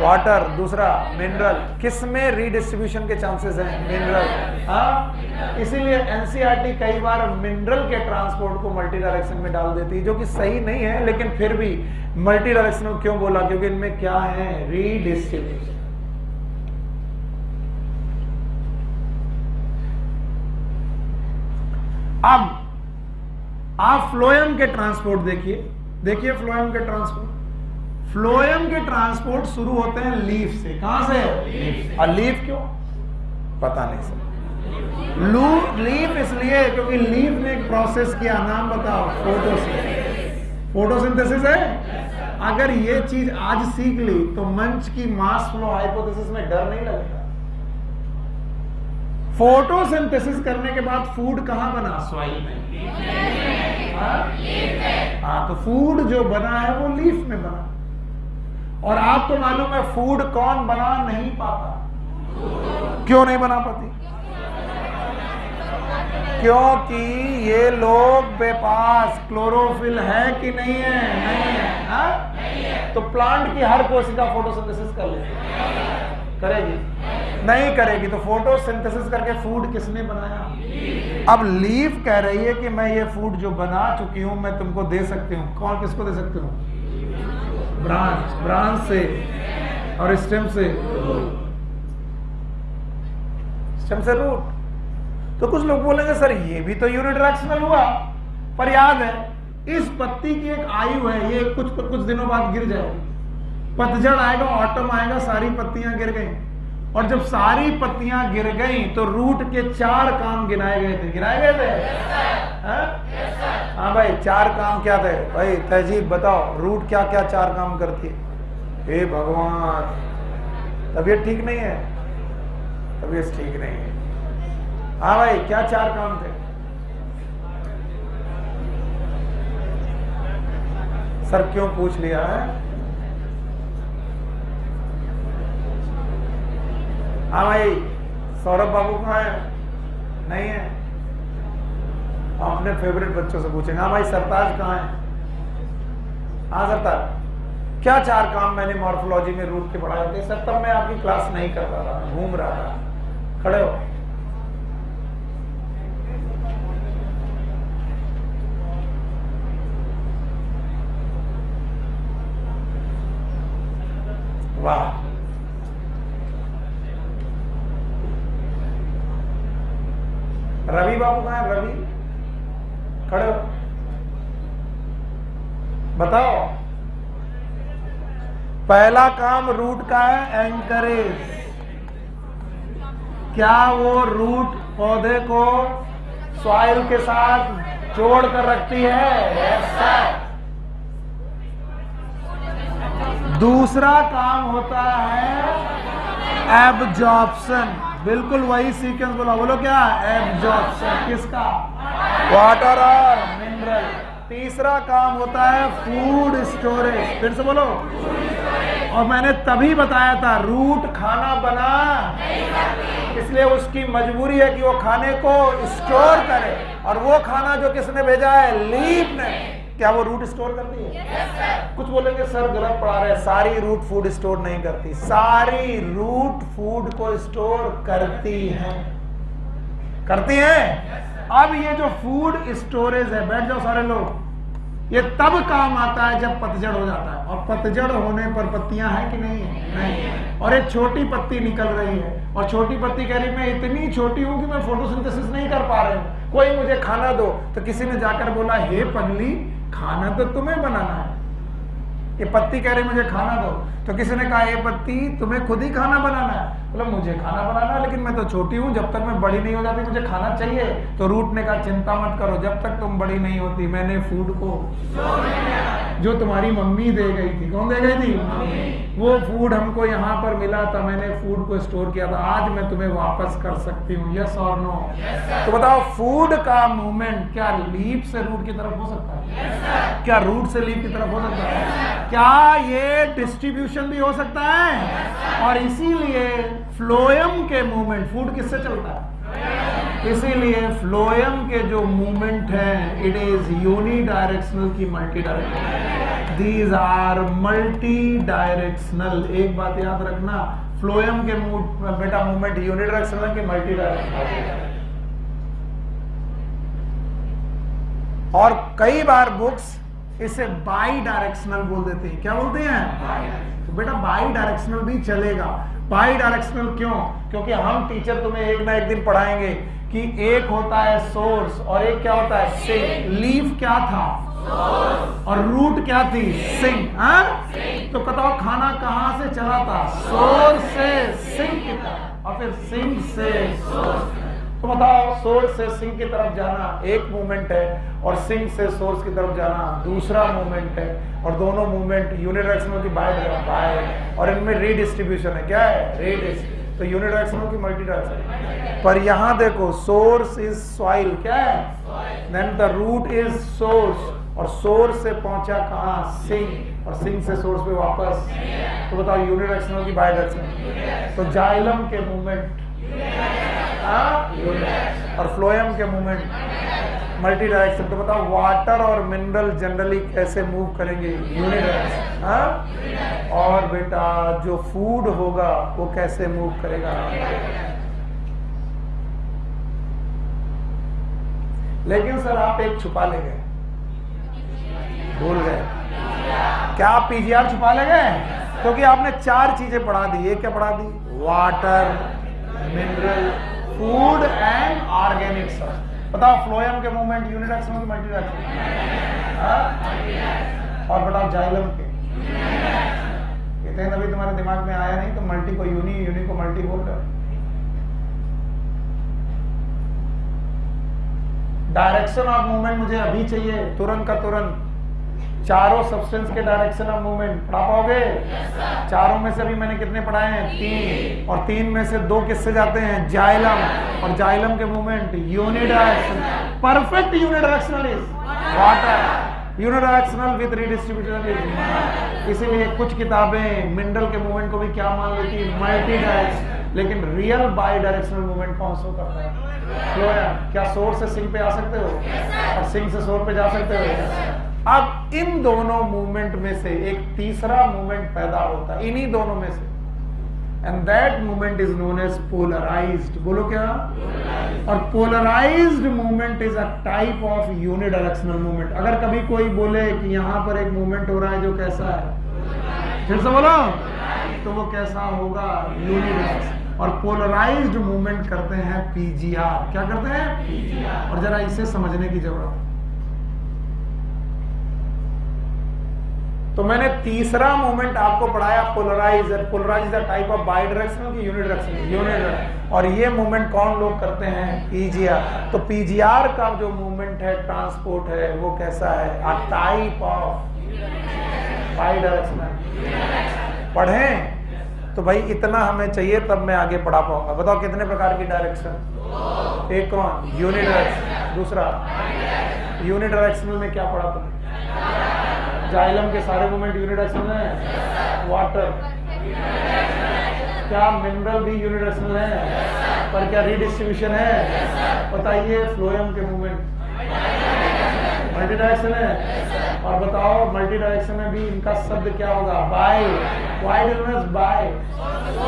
वाटर, दूसरा मिनरल। किस में रीडिस्ट्रीब्यूशन के चांसेस हैं? मिनरल। हाँ, इसीलिए एनसीईआरटी कई बार मिनरल के ट्रांसपोर्ट को मल्टी डायरेक्शन में डाल देती है, जो कि सही नहीं है, लेकिन फिर भी मल्टी डायरेक्शनल क्यों बोला? क्योंकि इनमें क्या है? रीडिस्ट्रीब्यूशन। अब आप फ्लोएम के ट्रांसपोर्ट देखिए। देखिए फ्लोएम के ट्रांसपोर्ट, फ्लोएम के ट्रांसपोर्ट शुरू होते हैं लीफ से। कहां से? और लीफ क्यों? पता नहीं सर। लीफ इसलिए क्योंकि लीफ ने एक प्रोसेस किया, नाम बताओ। फोटोसिंथेसिस। फोटोसिंथेसिस है। अगर ये चीज आज सीख ली तो मंच की मास फ्लो हाइपोथेसिस में डर नहीं लगेगा। फोटोसिंथेसिस करने के बाद फूड कहां बना? सॉइल में। हाँ, तो फूड जो बना है वो लीफ में बना। और आपको मालूम है फूड कौन बना नहीं पाता? क्यों नहीं बना पाती? क्योंकि ये लोग के पास क्लोरोफिल है कि नहीं है? नहीं है। हाँ? तो प्लांट की हर कोशिका फोटोसिंथेसिस कर लेगी, करेगी? नहीं करेगी। तो फोटोसिंथेसिस करके फूड किसने बनाया? अब लीफ कह रही है कि मैं ये फूड जो बना चुकी हूं मैं तुमको दे सकती हूं। कौन किसको दे सकती हूं? ब्रांच। ब्रांच से और स्टेम से, स्टेम से रूट। तो कुछ लोग बोलेंगे सर ये भी तो यूनिडायरेक्शनल हुआ, पर याद है इस पत्ती की एक आयु है, ये कुछ दिनों बाद गिर जाएगी। पतझड़ आएगा, ऑटम आएगा, सारी पत्तियां गिर गई। और जब सारी पत्तियां गिर गई तो रूट के 4 काम गिनाए गए थे। गिनाए गए थे? हाँ भाई, 4 काम क्या थे भाई? तहजीब बताओ, रूट क्या क्या 4 काम करती है? हे भगवान, तबीयत ठीक नहीं है? तबीयत ठीक नहीं है। हाँ भाई, क्या 4 काम थे? सर क्यों पूछ लिया है? हाँ भाई, सौरभ बाबू कहाँ है? नहीं है। अपने फेवरेट बच्चों से पूछेंगे। हाँ भाई, सरताज कहाँ है? हाँ सरताज, क्या 4 काम मैंने मॉर्फोलॉजी में रूट के पढ़ाए थे? सर तब मैं आपकी क्लास नहीं कर रहा था, घूम रहा था। खड़े हो। वाह, रवि बाबू कहाँ है? रवि, खड़े हो, बताओ। पहला काम रूट का है एंकरेज। क्या वो रूट पौधे को सॉइल के साथ जोड़ कर रखती है? यस। दूसरा काम होता है एब्जॉर्प्शन। बिल्कुल वही सीक्वेंस बोला, बोलो क्या? एब्जॉर्प्शन। किसका? वाटर और मिनरल। तीसरा काम होता है फूड स्टोरेज। फिर से बोलो। और मैंने तभी बताया था रूट खाना बना, इसलिए उसकी मजबूरी है कि वो खाने को स्टोर करे। और वो खाना जो किसने भेजा है? लीफ ने। क्या वो रूट स्टोर करती है? yes, कुछ बोलेंगे सर गलत पढ़ा रहे हैं। सारी रूट फूड स्टोर नहीं करती, सारी रूट फूड को स्टोर करती हैं। करती हैं। अब ये जो फूड स्टोरेज है, बैठ जाओ सारे लोग, ये तब काम आता है जब पतझड़ हो जाता है। और पतझड़ होने पर पत्तियां हैं कि नहीं है? नहीं। और एक छोटी पत्ती निकल रही है और छोटी पत्ती कह रही मैं इतनी छोटी हूं कि मैं फोटोसिंथेसिस नहीं कर पा रही हूं, कोई मुझे खाना दो। तो किसी ने जाकर बोला हे पगली, खाना तो तुम्हें बनाना है। ये पत्ती कह रही मुझे खाना दो। तो किसी ने कहा ये पत्ती तुम्हें खुद ही खाना बनाना है। बोला मुझे खाना बनाना है लेकिन मैं तो छोटी हूं, जब तक मैं बड़ी नहीं हो जाती मुझे खाना चाहिए। तो रूट ने कहा चिंता मत करो, जब तक तुम बड़ी नहीं होती मैंने फूड को जो तुम्हारी मम्मी दे गई थी। कौन दे गई थी? वो फूड हमको यहाँ पर मिला था, मैंने फूड को स्टोर किया था, आज मैं तुम्हें वापस कर सकती हूँ। यस और नो? तो बताओ फूड का मूवमेंट क्या लीफ से रूट की तरफ हो सकता है? क्या रूट से लीफ की तरफ हो सकता है? क्या ये डिस्ट्रीब्यूशन भी हो सकता है? और इसीलिए फ्लोएम के मूवमेंट, फूड किससे चलता है? इसीलिए फ्लोएम के जो मूवमेंट है इट इज यूनी डायरेक्शनल की multidirectional. These are multidirectional. एक बात याद रखना, फ्लोएम के बेटा मूवमेंट यूनि डायरेक्शनल की मल्टी डायरेक्शनल। और कई बार बुक्स इसे बाई डायरेक्शनल बोल देते हैं। क्या बोलते हैं? तो बेटा बाई डायरेक्शनल भी चलेगा। बाई डायरेक्शनल क्यों? क्योंकि हम टीचर तुम्हें एक ना एक दिन पढ़ाएंगे कि एक होता है सोर्स और एक क्या होता है सिंक। लीफ क्या था? और रूट क्या थी? सिंक। हाँ, तो बताओ खाना कहां से चला था? सोर्स से सिंक की तरफ, और फिर सिंक से सोर्स। तो बताओ सोर्स से सिंक की तरफ जाना एक मूवमेंट है, और सिंक से सोर्स की तरफ जाना दूसरा मूवमेंट है, और दोनों मूवमेंट यूनिडायरेक्शनल की बाय, और इनमें रीडिस्ट्रीब्यूशन है। क्या है? रीडिस्ट्रीब्यूशन। तो यूनिडायरेक्शनल की मल्टी डायरेक्शनल। पर यहां देखो सोर्स इज सॉइल, क्या है? Then the root is source, और सोर्स से पहुंचा कहां? सिंक, और सिंक से सोर्स पे वापस। तो बताओ यूनिडायरेक्शनल की बाय डायरेक्शनल। तो जाइलम के मूवमेंट और फ्लोएम के मूवमेंट मल्टी डायरेक्शन। तो बताओ वाटर और मिनरल जनरली कैसे मूव करेंगे? यूनिडायरेक्शन। और बेटा जो फूड होगा वो कैसे मूव करेगा? लेकिन सर आप एक छुपा ले गए, भूल गए। क्या आप पीजीआर छुपा ले गए? क्योंकि आपने 4 चीजें पढ़ा दी। एक क्या पढ़ा दी? Water, mineral, food and organic सब। बताओ फ्लोएम के मूवमेंट यूनिडायरेक्शनल की मल्टी डायरेक्शनल? और बताओ जाइलम के? कहते हैं अभी तुम्हारे दिमाग में आया नहीं तो मल्टी को यूनी, यूनी को मल्टी बोल रहे। डायरेक्शन ऑफ मूवमेंट मुझे अभी चाहिए, तुरंत का तुरंत। चारों सब्सटेंस के डायरेक्शन ऑफ मूवमेंट पढ़ा पाओगे? चारों में से अभी मैंने कितने पढ़ाए हैं? 3, और 3 में से 2 किससे जाते हैं? जाइलम, और जाइलम के movement unidirectional. Perfect unidirectional is water, unidirectional with redistribution is. इसीलिए कुछ किताबें मिनरल के मूवमेंट को भी क्या मान लेती है? Multi directional. लेकिन रियल बाई डायरेक्शनल मूवमेंट कौन सा करता है? फ्लोएम। क्या सोर्स से सिंक पे आ सकते हो? और सिंक से सोर्स पे जा सकते हो? अब इन दोनों मूवमेंट में से एक तीसरा मूवमेंट पैदा होता है, इन्हीं दोनों में से, and that movement is known as polarized. बोलो क्या? और polarized movement is a type of unidirectional movement. अगर कभी कोई बोले कि यहां पर एक मूवमेंट हो रहा है जो कैसा है, फिर से बोलो, तो वो कैसा होगा? यूनिडायरेक्शनल। और पोलराइज्ड मूवमेंट करते हैं पीजीआर। क्या करते हैं? पीजीआर। और जरा इसे समझने की जरूरत है। तो मैंने तीसरा मूवमेंट आपको पढ़ाया polarize. Polarize type of bidirectional की यूनिडायरेक्शनल? यूनिडायरेक्शनल। और ये मूवमेंट कौन लोग करते हैं? पीजीआर। तो पीजीआर का जो मूवमेंट है, ट्रांसपोर्ट है, वो कैसा है? अ टाइप ऑफ बाई डायरेक्शनल। पढ़ें तो भाई इतना हमें चाहिए, तब मैं आगे पढ़ा पाऊंगा। बताओ कितने प्रकार की डायरेक्शन? एक कौन? यूनिडायरेक्शनल। दूसरा यूनिडायरेक्शनल में क्या पढ़ा तुमने? जाइलम के सारे मूवमेंट यूनिडायरेक्शनल है। वाटर, क्या मिनरल भी यूनिडायरेक्शनल है? पर क्या रीडिस्ट्रीब्यूशन है? बताइए फ्लोएम के मूवमेंट मल्टी डायरेक्शन है। और बताओ मल्टी डायरेक्शन में भी इनका शब्द क्या होगा? Bi. Why difference? Bi.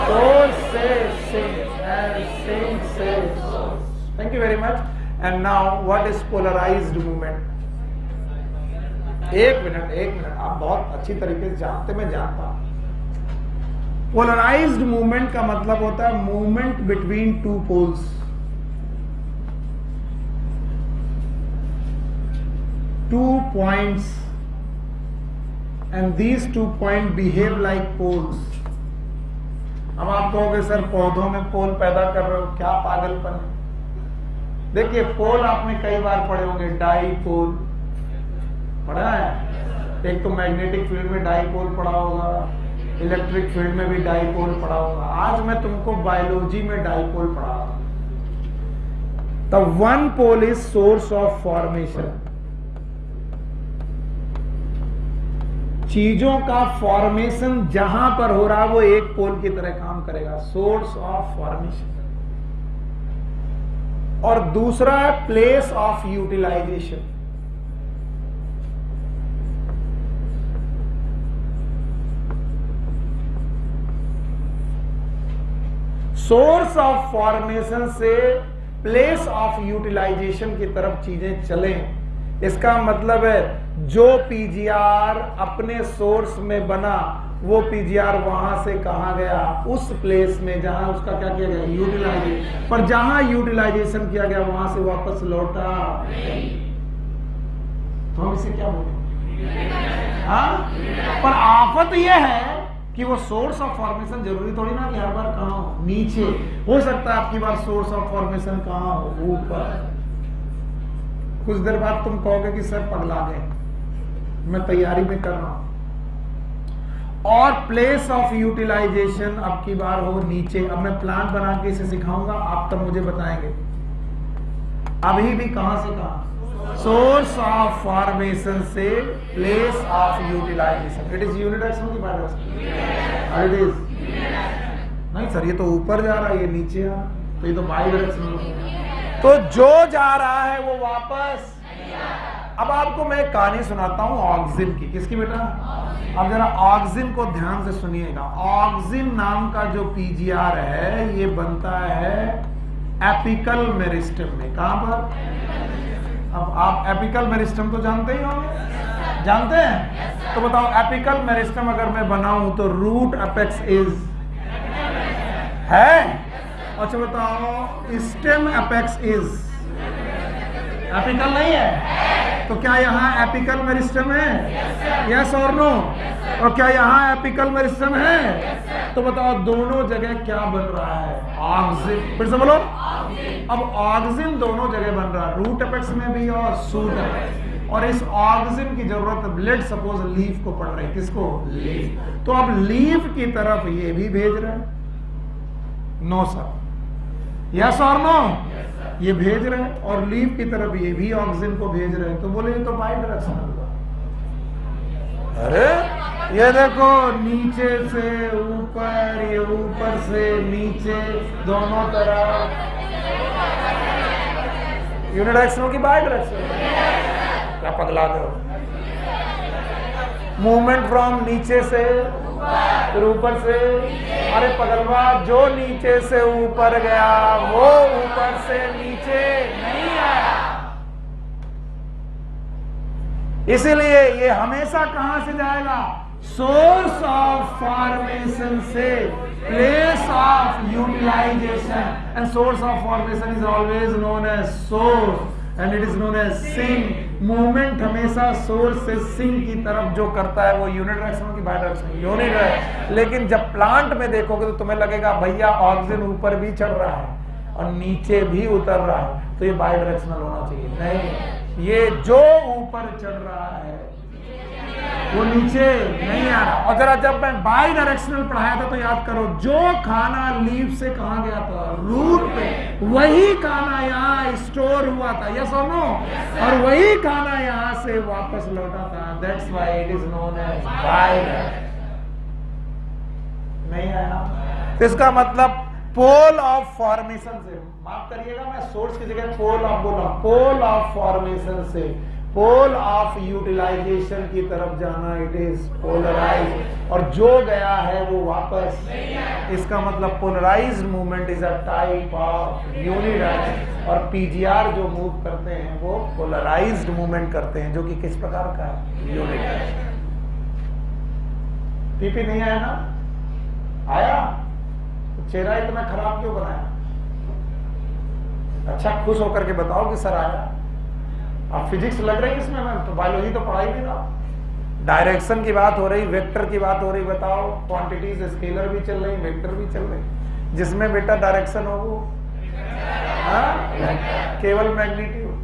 Source से सिंक एंड सिंक से source. Thank you very much. And now what is polarized movement? एक मिनट, आप बहुत अच्छी तरीके से जानते, मैं जानता हूं। पोलराइज्ड मूवमेंट का मतलब होता है movement between 2 poles. 2 points and these 2 points behave like poles। अब आप कहोगे सर पौधों में पोल पैदा कर रहे हो, क्या पागलपन है? देखिए पोल आपने कई बार पढ़े होंगे, डाईपोल पढ़ा है। एक तो मैग्नेटिक फील्ड में डाईपोल पढ़ा होगा, इलेक्ट्रिक फील्ड में भी डाईपोल पढ़ा होगा। आज मैं तुमको बायोलॉजी में डाईपोल पढ़ा। The one pole is source of formation. चीजों का फॉर्मेशन जहां पर हो रहा है वो एक पोल की तरह काम करेगा, सोर्स ऑफ फॉर्मेशन। और दूसरा है place of utilization. Source of formation से प्लेस ऑफ यूटिलाइजेशन की तरफ चीजें चलें, इसका मतलब है जो पीजीआर अपने सोर्स में बना वो पीजीआर वहां से कहा गया, उस प्लेस में जहां उसका क्या किया गया? यूटिलाइजेशन। पर जहां यूटिलाइजेशन किया गया वहां से वापस लौटा। तो हम इसे क्या बोलेंगे? हाँ, पर आफत यह है कि वो सोर्स ऑफ फॉर्मेशन जरूरी थोड़ी ना कि हर बार कहाँ हो, नीचे हो सकता है आपकी बार सोर्स ऑफ फॉर्मेशन कहाँ हो, ऊपर। कुछ देर बाद तुम कहोगे कि सर पगला गए, मैं तैयारी में कर रहा हूं। और प्लेस ऑफ यूटिलाइजेशन अब की बार हो नीचे। अब मैं प्लांट बना के इसे सिखाऊंगा, आप तब मुझे बताएंगे अभी भी कहां से कहां, सोर्स ऑफ फॉर्मेशन से place of utilization. It is unidirectional की बात? इट इज नहीं सर, ये तो ऊपर जा रहा है, ये नीचे आ रहा, तो ये तो बाई डायरेक्शनल। तो जो जा रहा है वो वापस। अब आपको मैं एक कहानी सुनाता हूं ऑक्सिन की। किसकी बेटा? अब जरा ऑक्सिन को ध्यान से सुनिएगा। ऑक्सिन नाम का जो पीजीआर है ये बनता है एपिकल मेरिस्टम में। कहां पर? अब आप एपिकल मेरिस्टम तो जानते ही होंगे, जानते हैं? तो बताओ एपिकल मेरिस्टम अगर मैं बनाऊं तो रूट अपेक्स इज है। अच्छा बताओ स्टेम अपेक्स इज एपिकल नहीं है? तो क्या यहाँ एपिकल मेरिस्टम है? यस और नो? और क्या यहाँ एपिकल मेरिस्टम है? तो बताओ दोनों जगह क्या बन रहा है? ऑक्सिन। फिर से बोलो। अब ऑक्सिन दोनों जगह बन रहा है, रूट अपेक्स में भी और शूट अपेक्स। और इस ऑक्सिन की जरूरत लेट सपोज लीफ को पड़ रही है। किसको? लीफ। तो अब लीफ की तरफ ये भी भेज रहे हैं। नो सर, यस और नो? ये भेज रहे हैं और लीफ की तरफ ये भी ऑक्सिन को भेज रहे हैं। तो बोले ये तो बाई डायरेक्शनल हुआ। अरे ये देखो, नीचे से ऊपर, ये ऊपर से नीचे, दोनों तरफ यूनिडायरेक्शनल की बाई डायरेक्शनल। क्या पगला गए हो? मूवमेंट फ्रॉम नीचे से फिर ऊपर से। अरे पगलवा, जो नीचे से ऊपर गया वो ऊपर से नीचे नहीं आया। इसीलिए ये हमेशा कहां से जाएगा? सोर्स ऑफ फॉर्मेशन से place of utilization. And source of formation is always known as source and it is known as sink. Movement हमेशा सोर्स से सिंक की तरफ जो करता है वो यूनिडायरेक्शनल की बाई डायरेक्शनल? यूनिडायरेक्शनल। लेकिन जब प्लांट में देखोगे तो तुम्हें लगेगा भैया ऑक्सीजन ऊपर भी चढ़ रहा है और नीचे भी उतर रहा है, तो ये बाई डायरेक्शनल होना चाहिए। नहीं, ये जो ऊपर चढ़ रहा है वो नीचे नहीं आ रहा। और जरा जब मैं बाई डायरेक्शनल पढ़ाया था तो याद करो, जो खाना लीफ से कहां गया था? रूट पे। वही खाना यहाँ स्टोर हुआ था, यस और नो? और वही खाना यहाँ से वापस लौटा था। That's why it is known as bidirectional. नहीं आया? इसका मतलब पोल ऑफ फॉर्मेशन से, माफ करिएगा मैं सोर्स की जगह पोल ऑफ बोला, पोल ऑफ फॉर्मेशन से पोल ऑफ यूटिलाइजेशन की तरफ जाना, इट इज पोलराइज। और जो गया है वो वापस। इसका मतलब polarized movement is a type of unidirectional. और पीजीआर जो मूव करते हैं वो पोलराइज्ड मूवमेंट करते हैं, जो कि किस प्रकार का है? यूनिडायरेक्शनल। पीपी नहीं आया ना? आया? तो चेहरा इतना खराब क्यों बनाया? अच्छा खुश होकर के बताओ कि सर आया। अब फिजिक्स लग रही है इसमें, मैं तो बायोलॉजी तो पढ़ाई नहीं रहा। डायरेक्शन की बात हो रही, वेक्टर की बात हो रही, बताओ क्वांटिटीज स्केलर भी चल रही, वेक्टर भी चल रही। जिसमें बेटा डायरेक्शन हो वो केवल मैग्नीट्यूड।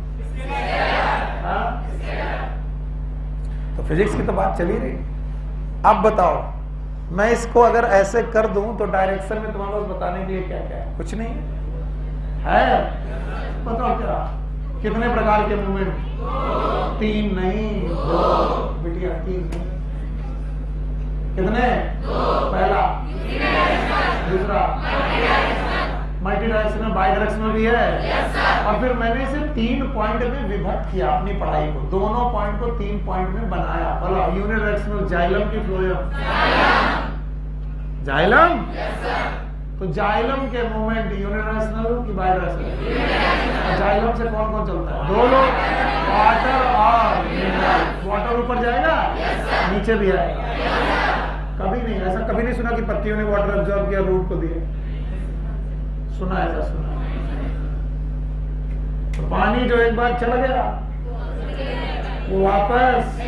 तो फिजिक्स की तो बात चली रही। अब बताओ मैं इसको अगर ऐसे कर दूं तो डायरेक्शन में तुम्हारे पास बताने के लिए क्या क्या है? कुछ नहीं है। बताओ क्या कितने प्रकार के मूवमेंट? 3 नहीं 2 बिटिया, 3 नहीं। कितने? पहला, दूसरा मल्टी डायरेक्शनल, बाई डायरेक्शनल भी है। और फिर मैंने इसे 3 पॉइंट में विभक्त किया अपनी पढ़ाई को, दोनों पॉइंट को 3 पॉइंट में बनाया। बोला यूनिडायरेक्शनल जाइलम की फ्लोएम, जाइलम। तो जाइलम के मूवमेंट यूनिडायरेक्शनल की बाई डायरेक्शनल? जाइलम से कौन कौन चलता है? 2 लोग, वाटर और मिनरल। वाटर ऊपर जाएगा, नीचे भी आएगा। कभी नहीं, ऐसा कभी नहीं सुना कि पत्तियों ने वाटर एब्जॉर्ब किया, रूट को दिया। सुना ऐसा? सुना। तो पानी जो एक बार चला गया वो वापस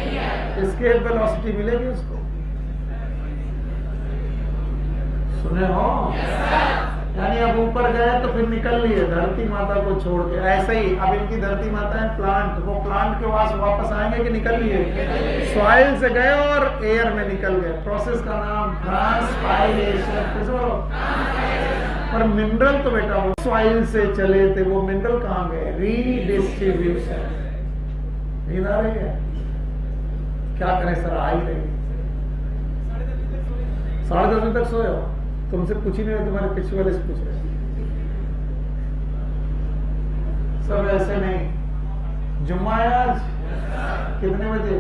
एस्केप वेलोसिटी मिलेगी उसको। सुने हो? यानी अब ऊपर गए तो फिर निकल लिए धरती माता को छोड़ के। ऐसे ही अब इनकी धरती माता है प्लांट, वो प्लांट के पास वापस आएंगे कि निकल लिए? सॉइल से गए और एयर में निकल गए। प्रोसेस का नाम ट्रांसपायरेशन। पर मिनरल तो बेटा वो सॉइल से चले थे, वो मिनरल कहाँ गए? रीडिस्ट्रीब्यूशन। नींद आ रही है? क्या करें सर, आ ही रही। 10:30 बजे तक सोए हो? तुमसे पूछ ही नहीं रहे, तुम्हारे पीछे वाले से पूछ रहे। सब ऐसे नहीं। जुम्मा है आज? कितने बजे?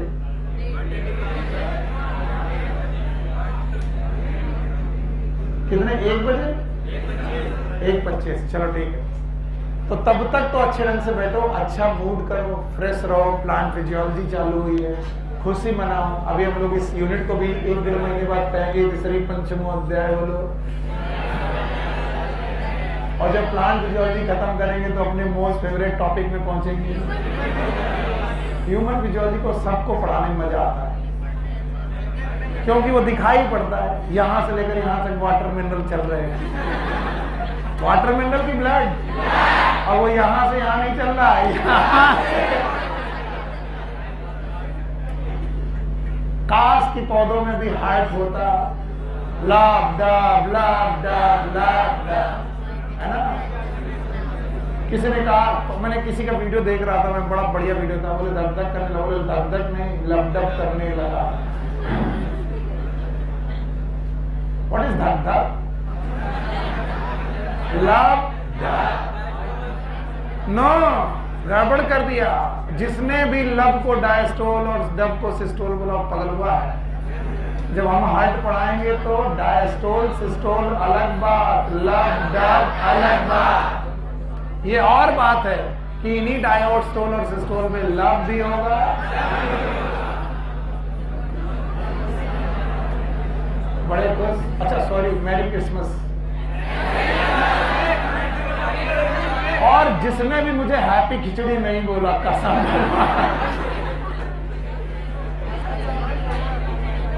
कितने? 1 बजे? 1:25। चलो ठीक है। तो तब तक तो अच्छे ढंग से बैठो, अच्छा मूड करो, फ्रेश रहो। प्लांट फिजियोलॉजी चालू हुई है, खुशी मनाओ। अभी हम लोग इस यूनिट को भी 1-1.5 महीने बाद कहेंगे तीसरी पंचमो अध्याय बोलो। और जब प्लांट फिजियोलॉजी खत्म करेंगे तो अपने मोस्ट फेवरेट टॉपिक में पहुंचेंगे। ह्यूमन फिजियोलॉजी को सबको पढ़ाने में मजा आता है, क्योंकि वो दिखाई पड़ता है। यहां से लेकर यहां तक वाटर मिनरल चल रहे हैं, वाटर मिनरल की ब्लड, और वो यहां से यहां नहीं चल रहा है, यहां से। काश की पौधों में भी हार्ट होता, लाभ डाब लाभ डाब लाभ डाब, है ना? किसी ने कहा, तो मैंने किसी का वीडियो देख रहा था मैं, बड़ा बढ़िया वीडियो था। बोले धक धक करने लगा, बोले धक धक नहीं लपडप करने लगा। व्हाट इज धक धक? लाभ नो, गड़बड़ कर दिया। जिसने भी लब को डायस्टोल और डब को सिस्टोल बोला पगल हुआ है। जब हम हार्ट पढ़ाएंगे तो डायस्टोल सिस्टोल अलग बात, लब डब अलग बात। ये और बात है कि इन्हीं डायोस्टोल और सिस्टोल में लब भी होगा। बड़े खुश। अच्छा सॉरी, मैरी क्रिसमस। और जिसने भी मुझे हैप्पी खिचड़ी नहीं बोला, कसम।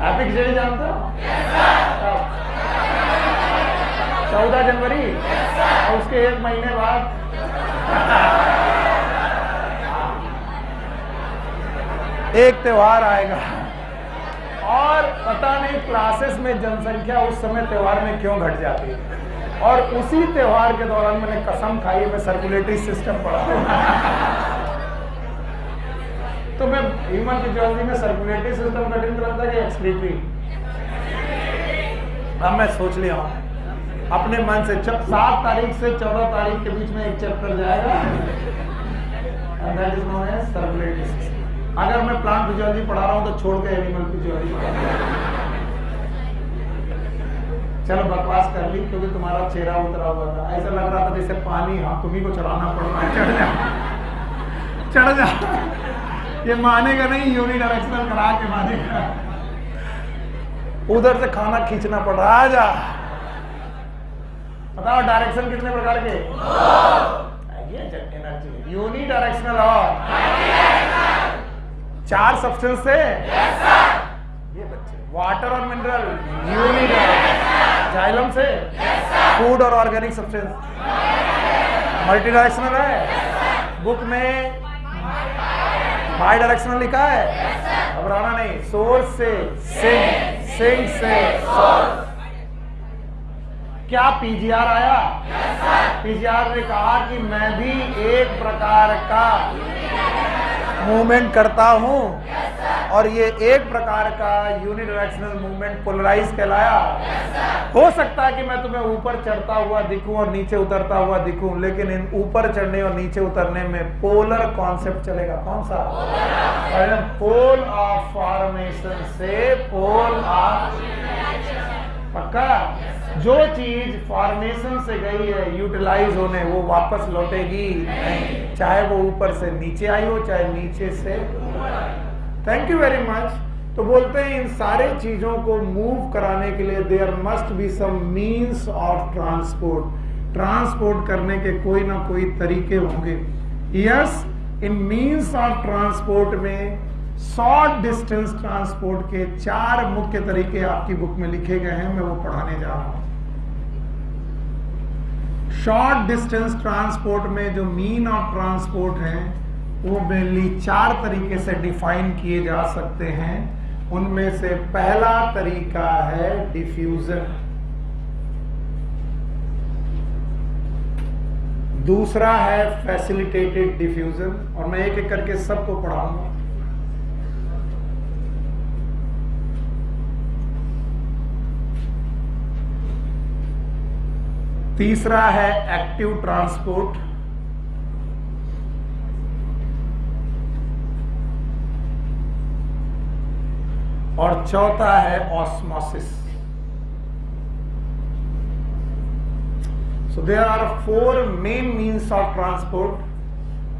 हैप्पी खिचड़ी जानते हो? 14 जनवरी और उसके 1 महीने बाद एक त्योहार आएगा। और पता नहीं क्लासेस में जनसंख्या उस समय त्योहार में क्यों घट जाती है। और उसी त्योहार के दौरान मैंने कसम खाई है मैं सर्कुलेटरी सिस्टम पढ़ा। तो मैं ह्यूमन फिजियोलॉजी में सर्कुलेटरी सिस्टम कठिन लगता है कि एक्सक्रीटरी? अब मैं सोच लिया हूं अपने मन से 7 तारीख से 14 तारीख के बीच में एक चैप्टर जाएगा, and that is known as circulatory system। अगर मैं प्लांट फिजियोलॉजी पढ़ा रहा हूं तो छोड़ के एनिमल फिजियोलॉजी पढ़ा रहा हूं। चलो बकवास कर ली, क्योंकि तुम्हारा चेहरा उतरा हुआ था, ऐसा लग रहा था जैसे पानी हाँ तुम्ही को चढ़ाना पड़ रहा है। चढ़ जा ये मानेगा नहीं, यूनिडायरेक्शनल करा के मानेगा। उधर से खाना खींचना पड़ रहा। आ जा, बताओ डायरेक्शन कितने प्रकार के? ये एनर्जी यूनिडायरेक्शनल और 4 सब्सटेंस से। ये बच्चे वाटर और मिनरल यूनिडायरेक्शनल, जाइलम से फूड और ऑर्गेनिक सब्सटेंस मल्टी डायरेक्शनल है। बुक में बाई डायरेक्शनल लिखा है, घबराना नहीं। सोर्स से सिंक, सिंक से सोर्स। क्या पीजीआर आया? पीजीआर ने कहा कि मैं भी एक प्रकार का मूवमेंट करता हूं, और ये एक प्रकार का यूनिडायरेक्शनल मूवमेंट पोलराइज कहलाया। हो सकता है कि मैं तुम्हें ऊपर चढ़ता हुआ दिखूं और नीचे उतरता हुआ दिखूं, लेकिन इन ऊपर चढ़ने और नीचे उतरने में पोलर कॉन्सेप्ट चलेगा। कौन सा? पोल ऑफ फॉर्मेशन से पोल ऑफ, पक्का? जो चीज फॉर्मेशन से गई है यूटिलाइज होने, वो वापस लौटेगी नहीं, चाहे वो ऊपर से नीचे आई हो चाहे नीचे से। Thank you very much. तो बोलते हैं इन सारे चीजों को मूव कराने के लिए there must be some means of transport. Transport करने के कोई ना कोई तरीके होंगे। यस, इन मीन्स ऑफ ट्रांसपोर्ट में शॉर्ट डिस्टेंस ट्रांसपोर्ट के 4 मुख्य तरीके आपकी बुक में लिखे गए हैं, मैं वो पढ़ाने जा रहा हूं। शॉर्ट डिस्टेंस ट्रांसपोर्ट में जो मीन ऑफ ट्रांसपोर्ट है वो मेनली 4 तरीके से डिफाइन किए जा सकते हैं। उनमें से पहला तरीका है डिफ्यूजन, दूसरा है फैसिलिटेटेड डिफ्यूजन, और मैं एक एक करके सबको पढ़ाऊंगा। तीसरा है एक्टिव ट्रांसपोर्ट, और चौथा है osmosis. So there are 4 main means of transport.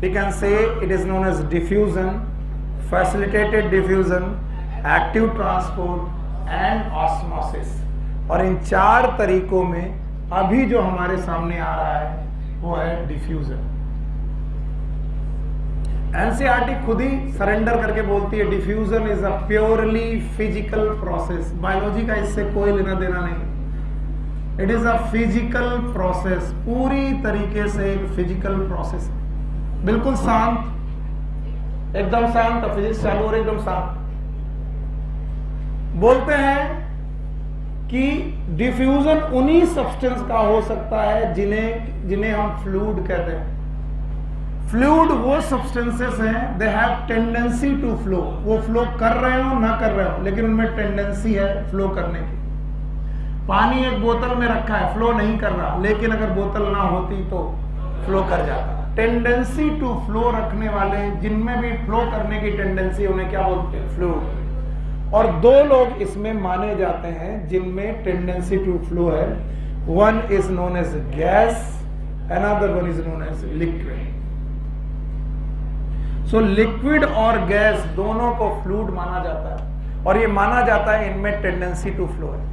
We can say it is known as diffusion, facilitated diffusion, active transport and osmosis. और इन 4 तरीकों में अभी जो हमारे सामने आ रहा है वो है डिफ्यूजन। एनसीईआरटी खुद ही सरेंडर करके बोलती है diffusion is a purely physical process. Biology का इससे कोई लेना देना नहीं। It is a physical process, पूरी तरीके से एक फिजिकल प्रोसेस, बिल्कुल शांत, एकदम शांत। फिजिक्स चालू हो रही एकदम शांत। बोलते हैं कि डिफ्यूजन उन्हीं सब्सटेंस का हो सकता है जिन्हें हम फ्लूइड कहते हैं। फ्लूइड वो सब्सटेंसेस हैं, they have tendency to flow. वो फ्लो कर रहे हो ना कर रहे हो, लेकिन उनमें टेंडेंसी है फ्लो करने की। पानी एक बोतल में रखा है, फ्लो नहीं कर रहा, लेकिन अगर बोतल ना होती तो फ्लो कर जाता। टेंडेंसी टू फ्लो रखने वाले, जिनमें भी फ्लो करने की टेंडेंसी, उन्हें क्या बोलते हैं? फ्लूइड। और 2 लोग इसमें माने जाते हैं जिनमें टेंडेंसी टू फ्लो है। One is known as gas, another one is known as liquid. So liquid और गैस दोनों को फ्लूइड माना जाता है, और ये माना जाता है इनमें टेंडेंसी टू फ्लो है।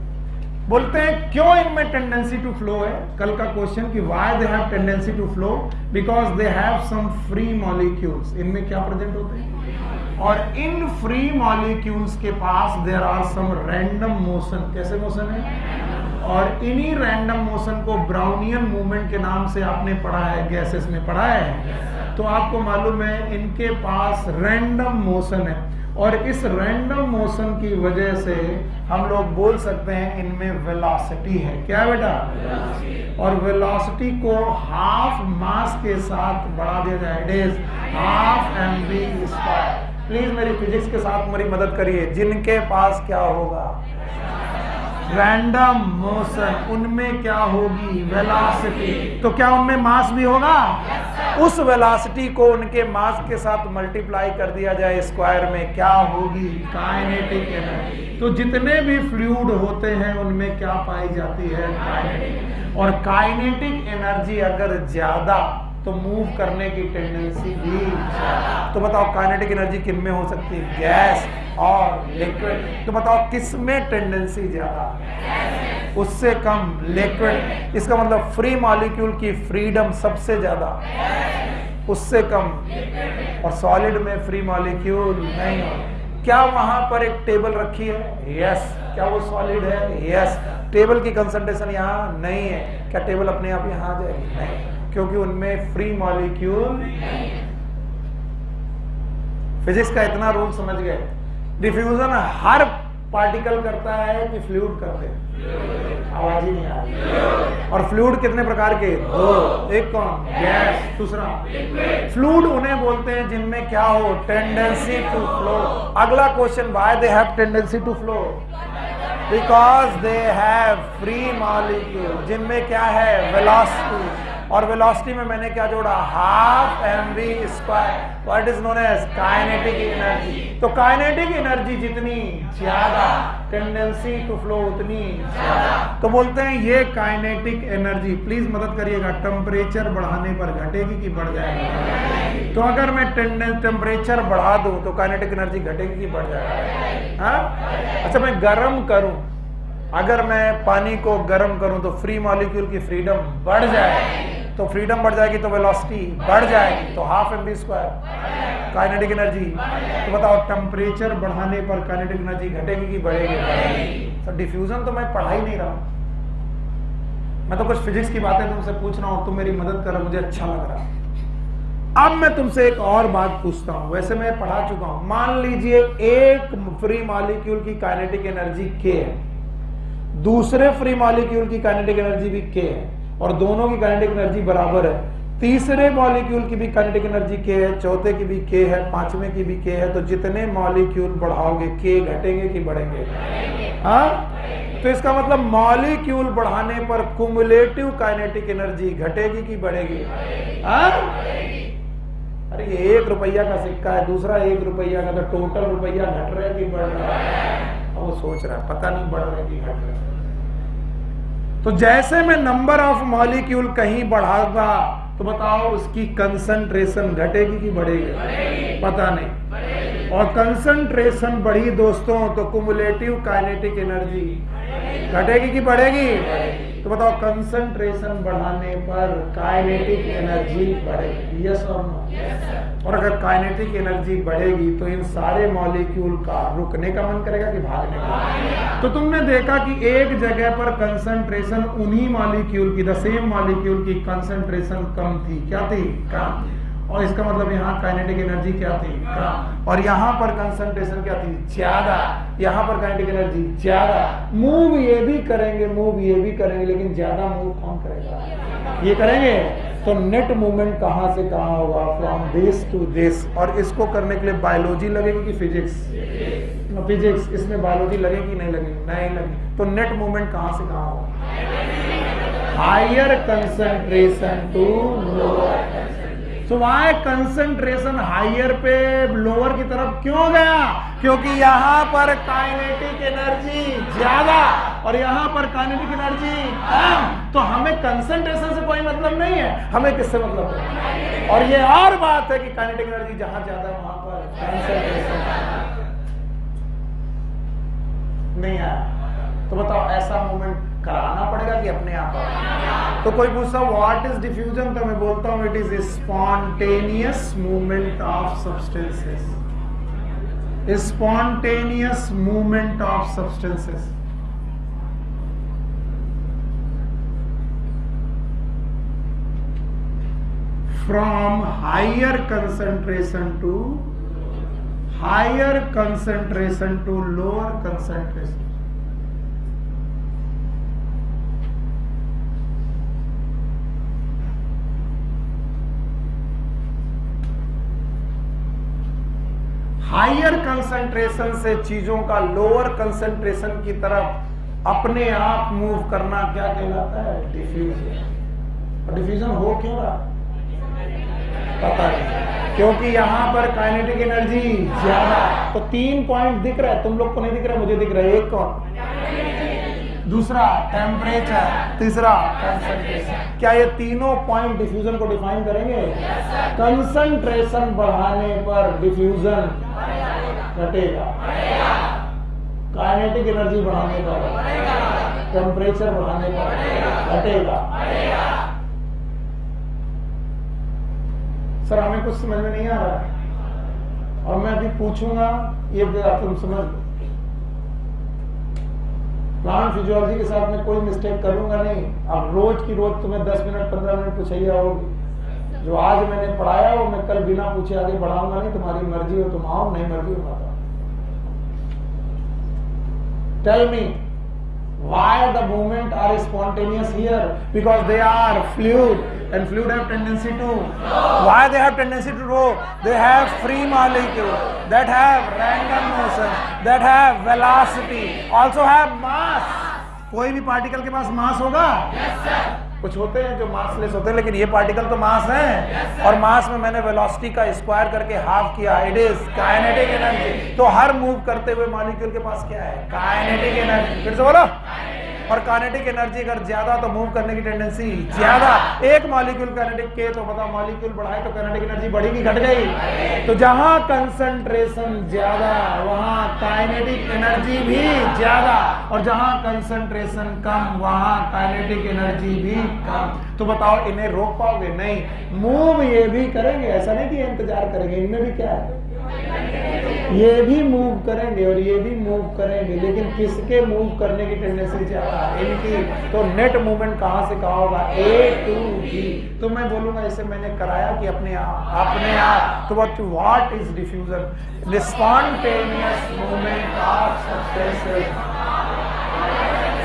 बोलते हैं क्यों इनमें टेंडेंसी टू फ्लो है? कल का क्वेश्चन कि why they have tendency to flow, because they have some free molecules. इनमें क्या प्रेजेंट होते हैं? और इन फ्री मॉलिक्यूल्स के पास there are some random motion. कैसे मोशन है? और इन्हीं रैंडम मोशन को ब्राउनियन मूवमेंट के नाम से आपने पढ़ा है, गैसेस में पढ़ा है। तो आपको मालूम है इनके पास रैंडम मोशन है, और इस रैंडम मोशन की वजह से हम लोग बोल सकते हैं इनमें वेलोसिटी है। क्या बेटा? और वेलोसिटी को हाफ मास के साथ बढ़ा दिया जाए, it is half mv²। Please मेरी फिजिक्स के साथ मेरी मदद करिए। जिनके पास क्या होगा? रैंडम मोशन, उनमें क्या होगी? वेलोसिटी। तो क्या उनमें मास भी होगा? उस वेलोसिटी को उनके मास के साथ मल्टीप्लाई कर दिया जाए स्क्वायर में, क्या होगी? Kinetic energy. तो जितने भी फ्लूइड होते हैं उनमें क्या पाई जाती है? काइनेटिक। और काइनेटिक एनर्जी अगर ज्यादा तो मूव करने की टेंडेंसी भी ज्यादा। तो बताओ काइनेटिक एनर्जी किन में हो सकती है? गैस और लिक्विड। तो बताओ किस में टेंडेंसी ज्यादा? उससे कम लिक्विड। इसका मतलब फ्री मॉलिक्यूल की फ्रीडम सबसे ज्यादा, उससे कम। और सॉलिड में फ्री मॉलिक्यूल नहीं हो। क्या वहां पर एक टेबल रखी है? यस। क्या वो सॉलिड है? यस। टेबल की कंसंट्रेशन यहाँ नहीं है। क्या टेबल अपने आप यहाँ आ जाएगी? नहीं, क्योंकि उनमें फ्री मॉलिक्यूल। फिजिक्स का इतना रूल समझ गए। डिफ्यूजन हर पार्टिकल करता है कि फ्लूइड करते हैं? आवाज ही नहीं आ रही। और फ्लूइड कितने प्रकार के? 2। एक कौन? गैस। दूसरा फ्लूइड उन्हें बोलते हैं जिनमें क्या हो? Tendency to flow. अगला question, why they have tendency to flow? Because they have free molecule, जिनमें क्या है? वेलोसिटी। और वेलोसिटी में मैंने क्या जोड़ा? Half mv²। What is known as kinetic energy. तो काइनेटिक एनर्जी जितनी ज्यादा, टेंडेंसी टू फ्लो उतनी ज्यादा। तो बोलते हैं ये काइनेटिक एनर्जी, प्लीज मदद करिएगा, टेम्परेचर बढ़ाने पर घटेगी कि बढ़ जाएगी? तो अगर मैं टेम्परेचर बढ़ा दूं तो काइनेटिक एनर्जी घटेगी कि बढ़ जाएगी? हाँ? अच्छा, मैं गर्म करूं, अगर मैं पानी को गर्म करूं तो फ्री मॉलिक्यूल की फ्रीडम बढ़ जाएगी। तो फ्रीडम बढ़ जाएगी तो वेलोसिटी बढ़ जाएगी, तो हाफ mv²। Kinetic energy. तो बताओ टेम्परेचर बढ़ाने पर काइनेटिक एनर्जी घटेगी कि बढ़ेगी? सर डिफ्यूजन तो मैं पढ़ा ही नहीं रहा, मैं तो कुछ फिजिक्स की बातें तुमसे पूछ रहा हूं, तुम मेरी मदद कर रहे हो, मुझे अच्छा लग रहा है। अब मैं तुमसे एक और बात पूछता हूं, वैसे मैं पढ़ा चुका हूं। मान लीजिए एक फ्री मॉलिक्यूल की काइनेटिक एनर्जी K है, दूसरे फ्री मॉलिक्यूल की काइनेटिक एनर्जी भी K है, और दोनों की काइनेटिक एनर्जी बराबर है। तीसरे मॉलिक्यूल की भी काइनेटिक एनर्जी K है, चौथे की भी K है, पांचवें की भी K है। तो जितने मॉलिक्यूल बढ़ाओगे K घटेंगे कि बढ़ेंगे? हाँ, तो इसका मतलब मॉलिक्यूल बढ़ाने पर कुमुलेटिव काइनेटिक एनर्जी घटेगी कि बढ़ेगी? हाँ? अरे ये 1 रुपया का सिक्का है, दूसरा 1 रुपया का, तो टोटल रुपया घट रहा है कि बढ़ रहा है? वो सोच रहा है पता नहीं बढ़ रहा है कि घट रहा है। तो जैसे मैं नंबर ऑफ मॉलिक्यूल कहीं बढ़ाऊंगा तो बताओ उसकी कंसंट्रेशन घटेगी कि बढ़ेगी? पता नहीं। और कंसंट्रेशन बढ़ी दोस्तों तो कुमुलेटिव काइनेटिक एनर्जी घटेगी कि बढ़ेगी? तो बताओ कंसंट्रेशन बढ़ाने पर काइनेटिक एनर्जी बढ़ेगी, यस और नो? और अगर काइनेटिक एनर्जी बढ़ेगी तो इन सारे मॉलिक्यूल का रुकने का मन करेगा कि भागने का? तो तुमने देखा कि एक जगह पर कंसंट्रेशन उन्हीं मॉलिक्यूल की, द सेम मॉलिक्यूल की कंसंट्रेशन कम थी। क्या थी? कम। और इसका मतलब यहाँ काइनेटिक एनर्जी क्या थी? कम। और यहाँ पर कंसंट्रेशन क्या थी? ज्यादा। यहाँ पर काइनेटिक एनर्जी ज्यादा। मूव ये भी करेंगे, मूव ये भी करेंगे, लेकिन ज्यादा मूव कौन करेगा? ये करेंगे। तो नेट मूवमेंट कहाँ से कहाँ होगा? From this to this. और इसको करने के लिए बायोलॉजी लगेगी कि फिजिक्स? फिजिक्स। इसमें बायोलॉजी लगेगी नहीं लगेगी? नहीं लगेगी। तो नेट मूवमेंट कहाँ से कहाँ होगा? Higher concentration to lower. तो वहां कंसंट्रेशन हायर पे लोअर की तरफ क्यों गया? क्योंकि यहां पर काइनेटिक एनर्जी ज्यादा और यहां पर काइनेटिक एनर्जी कम। तो हमें कंसंट्रेशन से कोई मतलब नहीं है, हमें किससे मतलब है? और ये और बात है कि काइनेटिक एनर्जी जहां ज्यादा है वहां पर कंसंट्रेशन नहीं आया। तो बताओ ऐसा मूवमेंट कराना पड़ेगा कि अपने आप? तो कोई पूछता व्हाट इज डिफ्यूजन, तो मैं बोलता हूं it is spontaneous movement of substances. Spontaneous movement of substances. From higher concentration to lower concentration. Higher concentration से चीजों का लोअर कंसंट्रेशन की तरफ अपने आप मूव करना क्या कहलाता है? डिफ्यूजन। और डिफ्यूजन हो क्यों रहा? पता नहीं, क्योंकि यहां पर काइनेटिक एनर्जी ज्यादा। तो 3 पॉइंट दिख रहा है, तुम लोग को नहीं दिख रहा, मुझे दिख रहा है। एक कौन? दूसरा टेम्परेचर, तीसरा कंसंट्रेशन। क्या ये तीनों पॉइंट डिफ्यूजन को डिफाइन करेंगे? कंसंट्रेशन बढ़ाने पर डिफ्यूजन घटेगा, काइनेटिक एनर्जी बढ़ाने पर, टेम्परेचर बढ़ाने पर घटेगा। सर हमें कुछ समझ में नहीं आ रहा है, और मैं अभी पूछूंगा ये तुम समझ लो। प्लांट फिजियोलॉजी के साथ में कोई मिस्टेक करूंगा नहीं। अब रोज की रोज तुम्हें 10 मिनट 15 मिनट पूछिए होगी। जो आज मैंने पढ़ाया वो मैं कल बिना पूछे आगे बढ़ाऊंगा नहीं। तुम्हारी मर्जी हो तुम आओ, नहीं मर्जी हो मत आओ। Tell me why the movement are spontaneous here? Because they are fluid, and fluid have tendency to why they have tendency to roll? They have free molecule that have random motion, that have velocity, also have mass. कोई भी particle के पास मास होगा? yes, sir. कुछ होते हैं जो massless होते हैं, लेकिन ये पार्टिकल तो मास है। yes, और मास में मैंने वेलोसिटी का स्क्वायर करके हाफ किया। It is kinetic energy. तो हर मूव करते हुए मॉलिक्यूल के पास क्या है? Kinetic energy. फिर से बोलो। और काइनेटिक एनर्जी अगर ज्यादा तो मूव करने की टेंडेंसी ज्यादा। एक मॉलिक्यूल काइनेटिक के, तो बताओ मॉलिक्यूल बढ़ाए तो काइनेटिक एनर्जी बढ़ेगी घट गई? तो जहां कंसंट्रेशन ज्यादा वहां काइनेटिक एनर्जी भी ज्यादा, और जहां कंसंट्रेशन कम वहां काइनेटिक एनर्जी भी कम। तो बताओ इन्हें रोक पाओगे? नहीं। मूव ये भी करेंगे, ऐसा नहीं कि इंतजार करेंगे, इनमें भी क्या है, ये भी मूव करेंगे और ये भी मूव करेंगे, लेकिन किसके मूव करने की टेंडेंसी ज्यादा? इनकी। तो नेट मूवमेंट कहां से कहां होगा? A to B। तो मैं बोलूंगा इसे मैंने कराया कि अपने आप। तो what is diffusion? Spontaneous movement of substances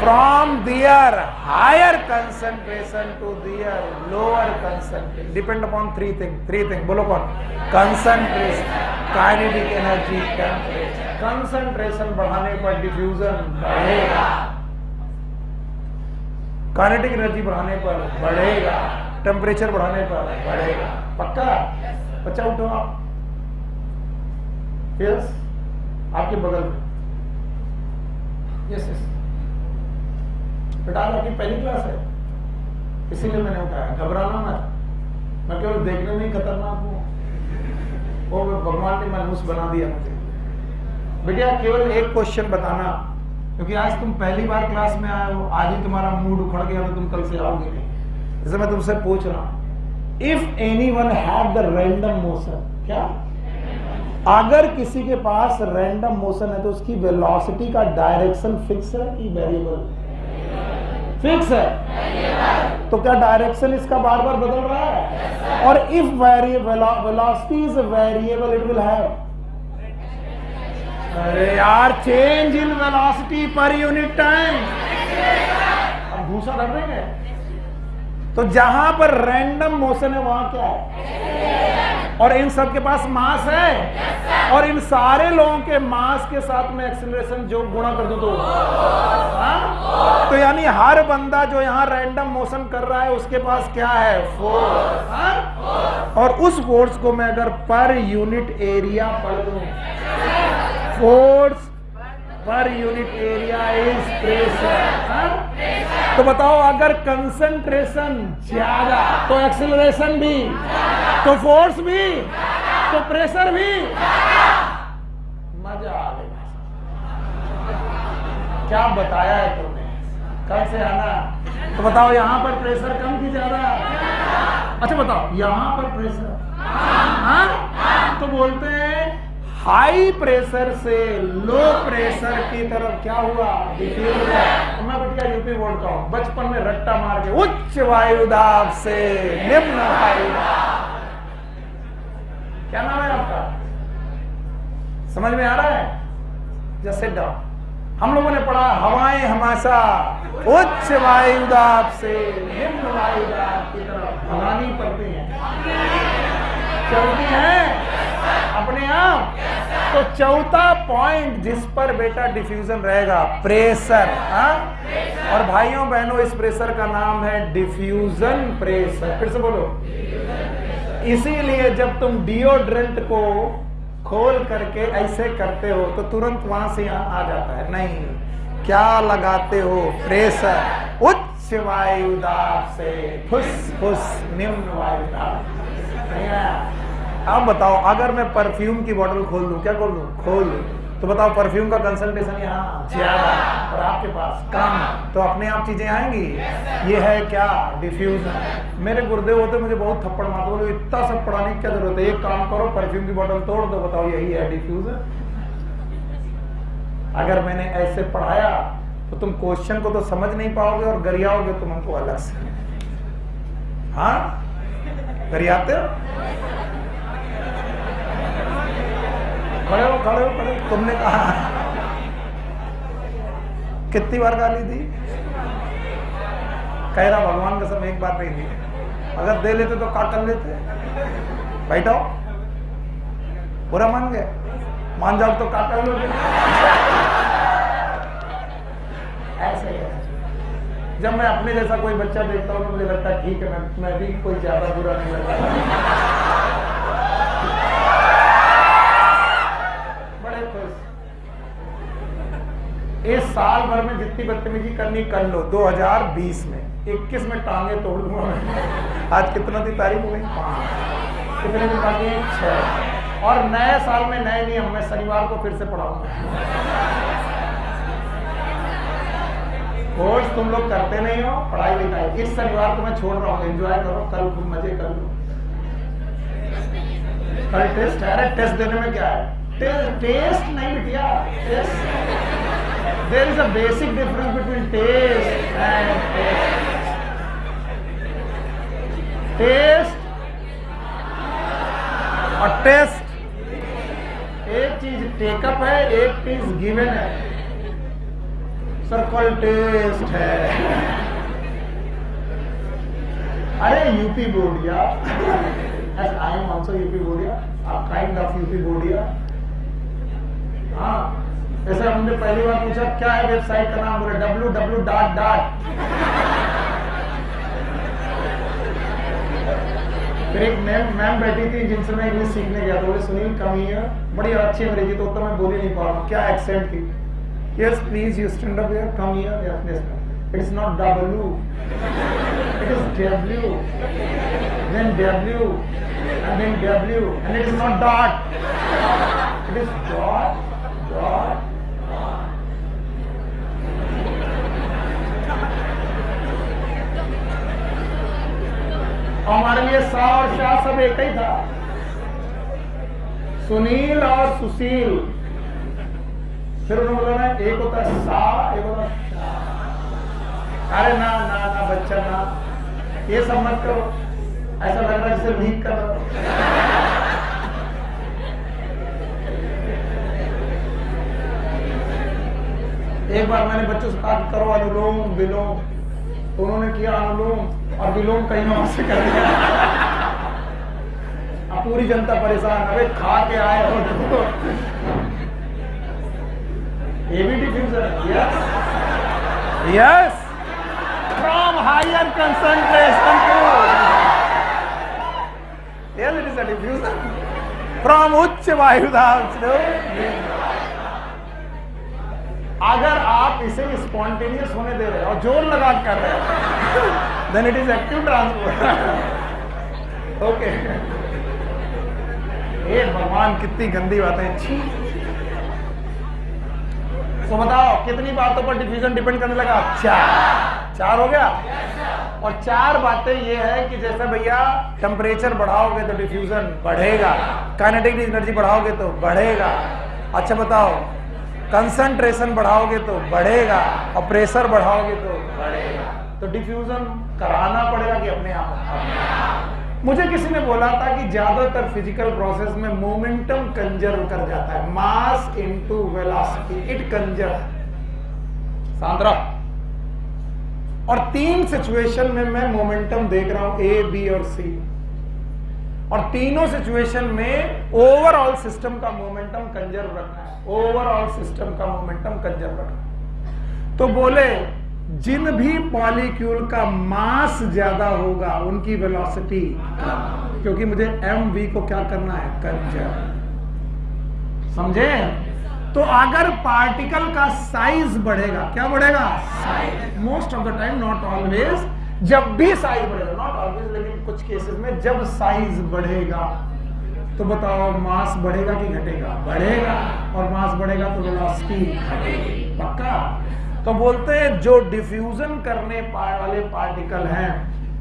from their higher concentration to their lower concentration, depend upon three things। बोलो कौन? concentration, kinetic energy, temperature। concentration बढ़ाने पर डिफ्यूजन बढ़ेगा, काइनेटिक एनर्जी बढ़ाने पर बढ़ेगा, टेम्परेचर बढ़ाने पर बढ़ेगा। पक्का? बच्चा उठो आप। यस, आपके बगल में। यस यस बेटा, आपकी पहली क्लास है इसीलिए मैंने उठाया, घबराना मत। मैं केवल देखने में ही खतरनाक हूँ, वो भगवान ने मनहूस बना दिया मुझे। बेटा केवल एक क्वेश्चन बताना, क्योंकि आज तुम पहली बार क्लास में आए हो, आज ही तुम्हारा मूड उखड़ गया तो तुम कल से आओगे नहीं। जैसे मैं तुमसे पूछ रहा हूं, if anyone have the random motion, क्या अगर किसी के पास रैंडम मोशन है तो उसकी वेलोसिटी का डायरेक्शन फिक्स है कि वेरिएबल? फिक्स है। तो क्या डायरेक्शन इसका बार बार बदल रहा है? और if velocity is variable it will have, अरे यार, change in velocity per unit time. अब घूसा कर देंगे। तो जहां पर रैंडम मोशन है वहां क्या है? और इन सब के पास मास है, और इन सारे लोगों के मास के साथ में एक्सीलरेशन जो गुणा कर दूं तो यानी हर बंदा जो यहाँ रैंडम मोशन कर रहा है उसके पास क्या है? फोर्स। और उस फोर्स को मैं अगर पर यूनिट एरिया पढ़ लूं, force per unit area is pressure. तो बताओ अगर कंसंट्रेशन ज्यादा तो एक्सीलरेशन भी, तो फोर्स भी, तो प्रेशर भी। मजा आ गया। क्या बताया है तुमने? कल से आना। तो बताओ यहाँ पर प्रेशर कम की ज्यादा? अच्छा बताओ यहाँ पर प्रेशर, तो बोलते हैं हाई प्रेशर से लो प्रेशर की तरफ क्या हुआ? डिफ्यूजन। मैं बच्चा यूपी बोर्ड का हूं, बचपन में रट्टा मार के उच्च वायुदाब से निम्न वायुदाब। क्या नाम है आपका? समझ में आ रहा है? Just sit down. हम लोगों ने पढ़ा हवाएं हमेशा उच्च वायुदाब से निम्न वायुदाब की तरफ भगानी पड़ती हैं, चलती हैं अपने आप। तो चौथा पॉइंट जिस पर बेटा डिफ्यूजन रहेगा, प्रेशर। और भाइयों बहनों, इस प्रेशर का नाम है डिफ्यूजन प्रेशर। फिर से बोलो। इसीलिए जब तुम डिओड्रेंट को खोल करके ऐसे करते हो तो तुरंत वहां से यहां आ जाता है। नहीं, क्या लगाते हो? प्रेशर। उच्च वायुदाब से फुस फुस निम्न वायुदाब। अब बताओ अगर मैं परफ्यूम की बोतल खोल दूं, क्या खोल दूं? खोल दूं, तो बताओ परफ्यूम का कंसंट्रेशन यहाँ ज्यादा और आपके पास कम, तो अपने आप चीजें आएंगी। ये है क्या? डिफ्यूजन। मेरे गुरुदेव होते मुझे बहुत थप्पड़ मारते, बोले इतना सब पढ़ाने की क्या जरूरत है, एक काम करो परफ्यूम की बोतल तोड़ दो। बताओ यही है डिफ्यूजन। अगर मैंने ऐसे पढ़ाया तो तुम क्वेश्चन को तो समझ नहीं पाओगे और गरियाओगे तुम हमको अलग से। हाँ, गरियाते हो? खड़े हो, खड़े हो, खड़े हो। तुमने कहा कितनी बार गाली दी? कह रहा भगवान कसम एक बार नहीं दी, अगर दे लेते तो काट कर लेते। बैठो, बुरा मान गए, मान जाओ तो काट कर लोगे। ऐसे ही जब मैं अपने जैसा कोई बच्चा देखता हूँ तो मुझे लगता है ठीक है, मैं भी कोई ज्यादा बुरा नहीं लगता। इस साल भर में जितनी बदतमीजी करनी कर लो, 2020 में 21 में टांगे तोड़ दूंगा मैं। आज कितना दी तारीख हो गई? 5। कितने दिन बाकी हैं? 6। और नए साल में नए नियम मैं शनिवार को फिर से पढ़ाऊंगा। कोर्स तुम लोग करते नहीं हो, पढ़ाई लिखाई। इस शनिवार को मैं छोड़ रहा हूँ, एंजॉय करो, कल खूब मजे कर लो। कल टेस्ट है। अरे टेस्ट देने में क्या है? टेस्ट नहीं बिटिया, test. There is a basic difference between taste and test. Taste और टेस्ट एक चीज टेकअप है, एक चीज गिवन है। सर्कल टेस्ट है। अरे UP Bordia, as I am also UP Bordia, a kind of UP Bordia. हाँ, ऐसे हमने पहली बार पूछा क्या है वेबसाइट का नाम, बोले www. फिर एक मैम बैठी थी जिनसे मैं इंग्लिश सीखने गया था, बोले सुनील कम हियर, बड़ी अच्छी अंग्रेजी तो मैं बोल ही नहीं पा रहा, क्या एक्सेंट थी। Yes please you stand up here, come here. It is not W, it is W, then W, and then W, and it is not dot, it is dot. हमारे लिए सा और शाह सब एक ही था, सुनील और सुशील। फिर उन्होंने बोला ना, एक होता है सा, एक होता है शाह। अरे ना ना ना बच्चा ना, ये सब मत करो, ऐसा लग रहा है जैसे लीक कर रहा हो। एक बार मैंने बच्चों से कहा करो अनुलोम विलोम, तो उन्होंने किया अनुलोम और विलोम कहीं और से कर दिया। अब पूरी जनता परेशान, अबे खा के आए हो तो ये भी diffusion. Yes from higher concentration to, yes it is a diffusion from उच्च वायुदाब टू। अगर आप इसे स्पॉन्टेनियस होने दे रहे हो और जोर लगा कर रहे हो, then it is active transport. Okay, ये भगवान कितनी गंदी बातें। छी। तो बताओ कितनी बातों पर डिफ्यूजन डिपेंड करने लगा? 4 हो गया। और 4 बातें ये है कि जैसे भैया टेम्परेचर बढ़ाओगे तो डिफ्यूजन बढ़ेगा, काइनेटिक एनर्जी बढ़ाओगे तो बढ़ेगा। अच्छा बताओ, कंसंट्रेशन बढ़ाओगे तो बढ़ेगा, और प्रेशर बढ़ाओगे तो बढ़ेगा। तो डिफ्यूजन कराना पड़ेगा कि अपने आप? मुझे किसी ने बोला था कि ज्यादातर फिजिकल प्रोसेस में मोमेंटम कंजर्व कर जाता है, mass into velocity, it conserve Sandra. और 3 सिचुएशन में मैं मोमेंटम देख रहा हूं, A, B और C, और तीनों सिचुएशन में ओवरऑल सिस्टम का मोमेंटम कंजर्व रखना है, ओवरऑल सिस्टम का मोमेंटम कंजर्व रखना। तो बोले जिन भी मॉलिक्यूल का मास ज्यादा होगा उनकी वेलोसिटी कम, क्योंकि मुझे mv को क्या करना है? कंजर्व। समझे? तो अगर पार्टिकल का साइज बढ़ेगा, क्या बढ़ेगा? Size. Most of the time, not always, जब भी साइज बढ़ेगा, नॉट ऑलवेज लेकिन कुछ केसेस में जब साइज बढ़ेगा तो बताओ मास बढ़ेगा कि घटेगा? बढ़ेगा। और मास बढ़ेगा तो वेलोसिटी घटेगी। पक्का? तो बोलते हैं जो डिफ्यूजन करने वाले पार्टिकल हैं,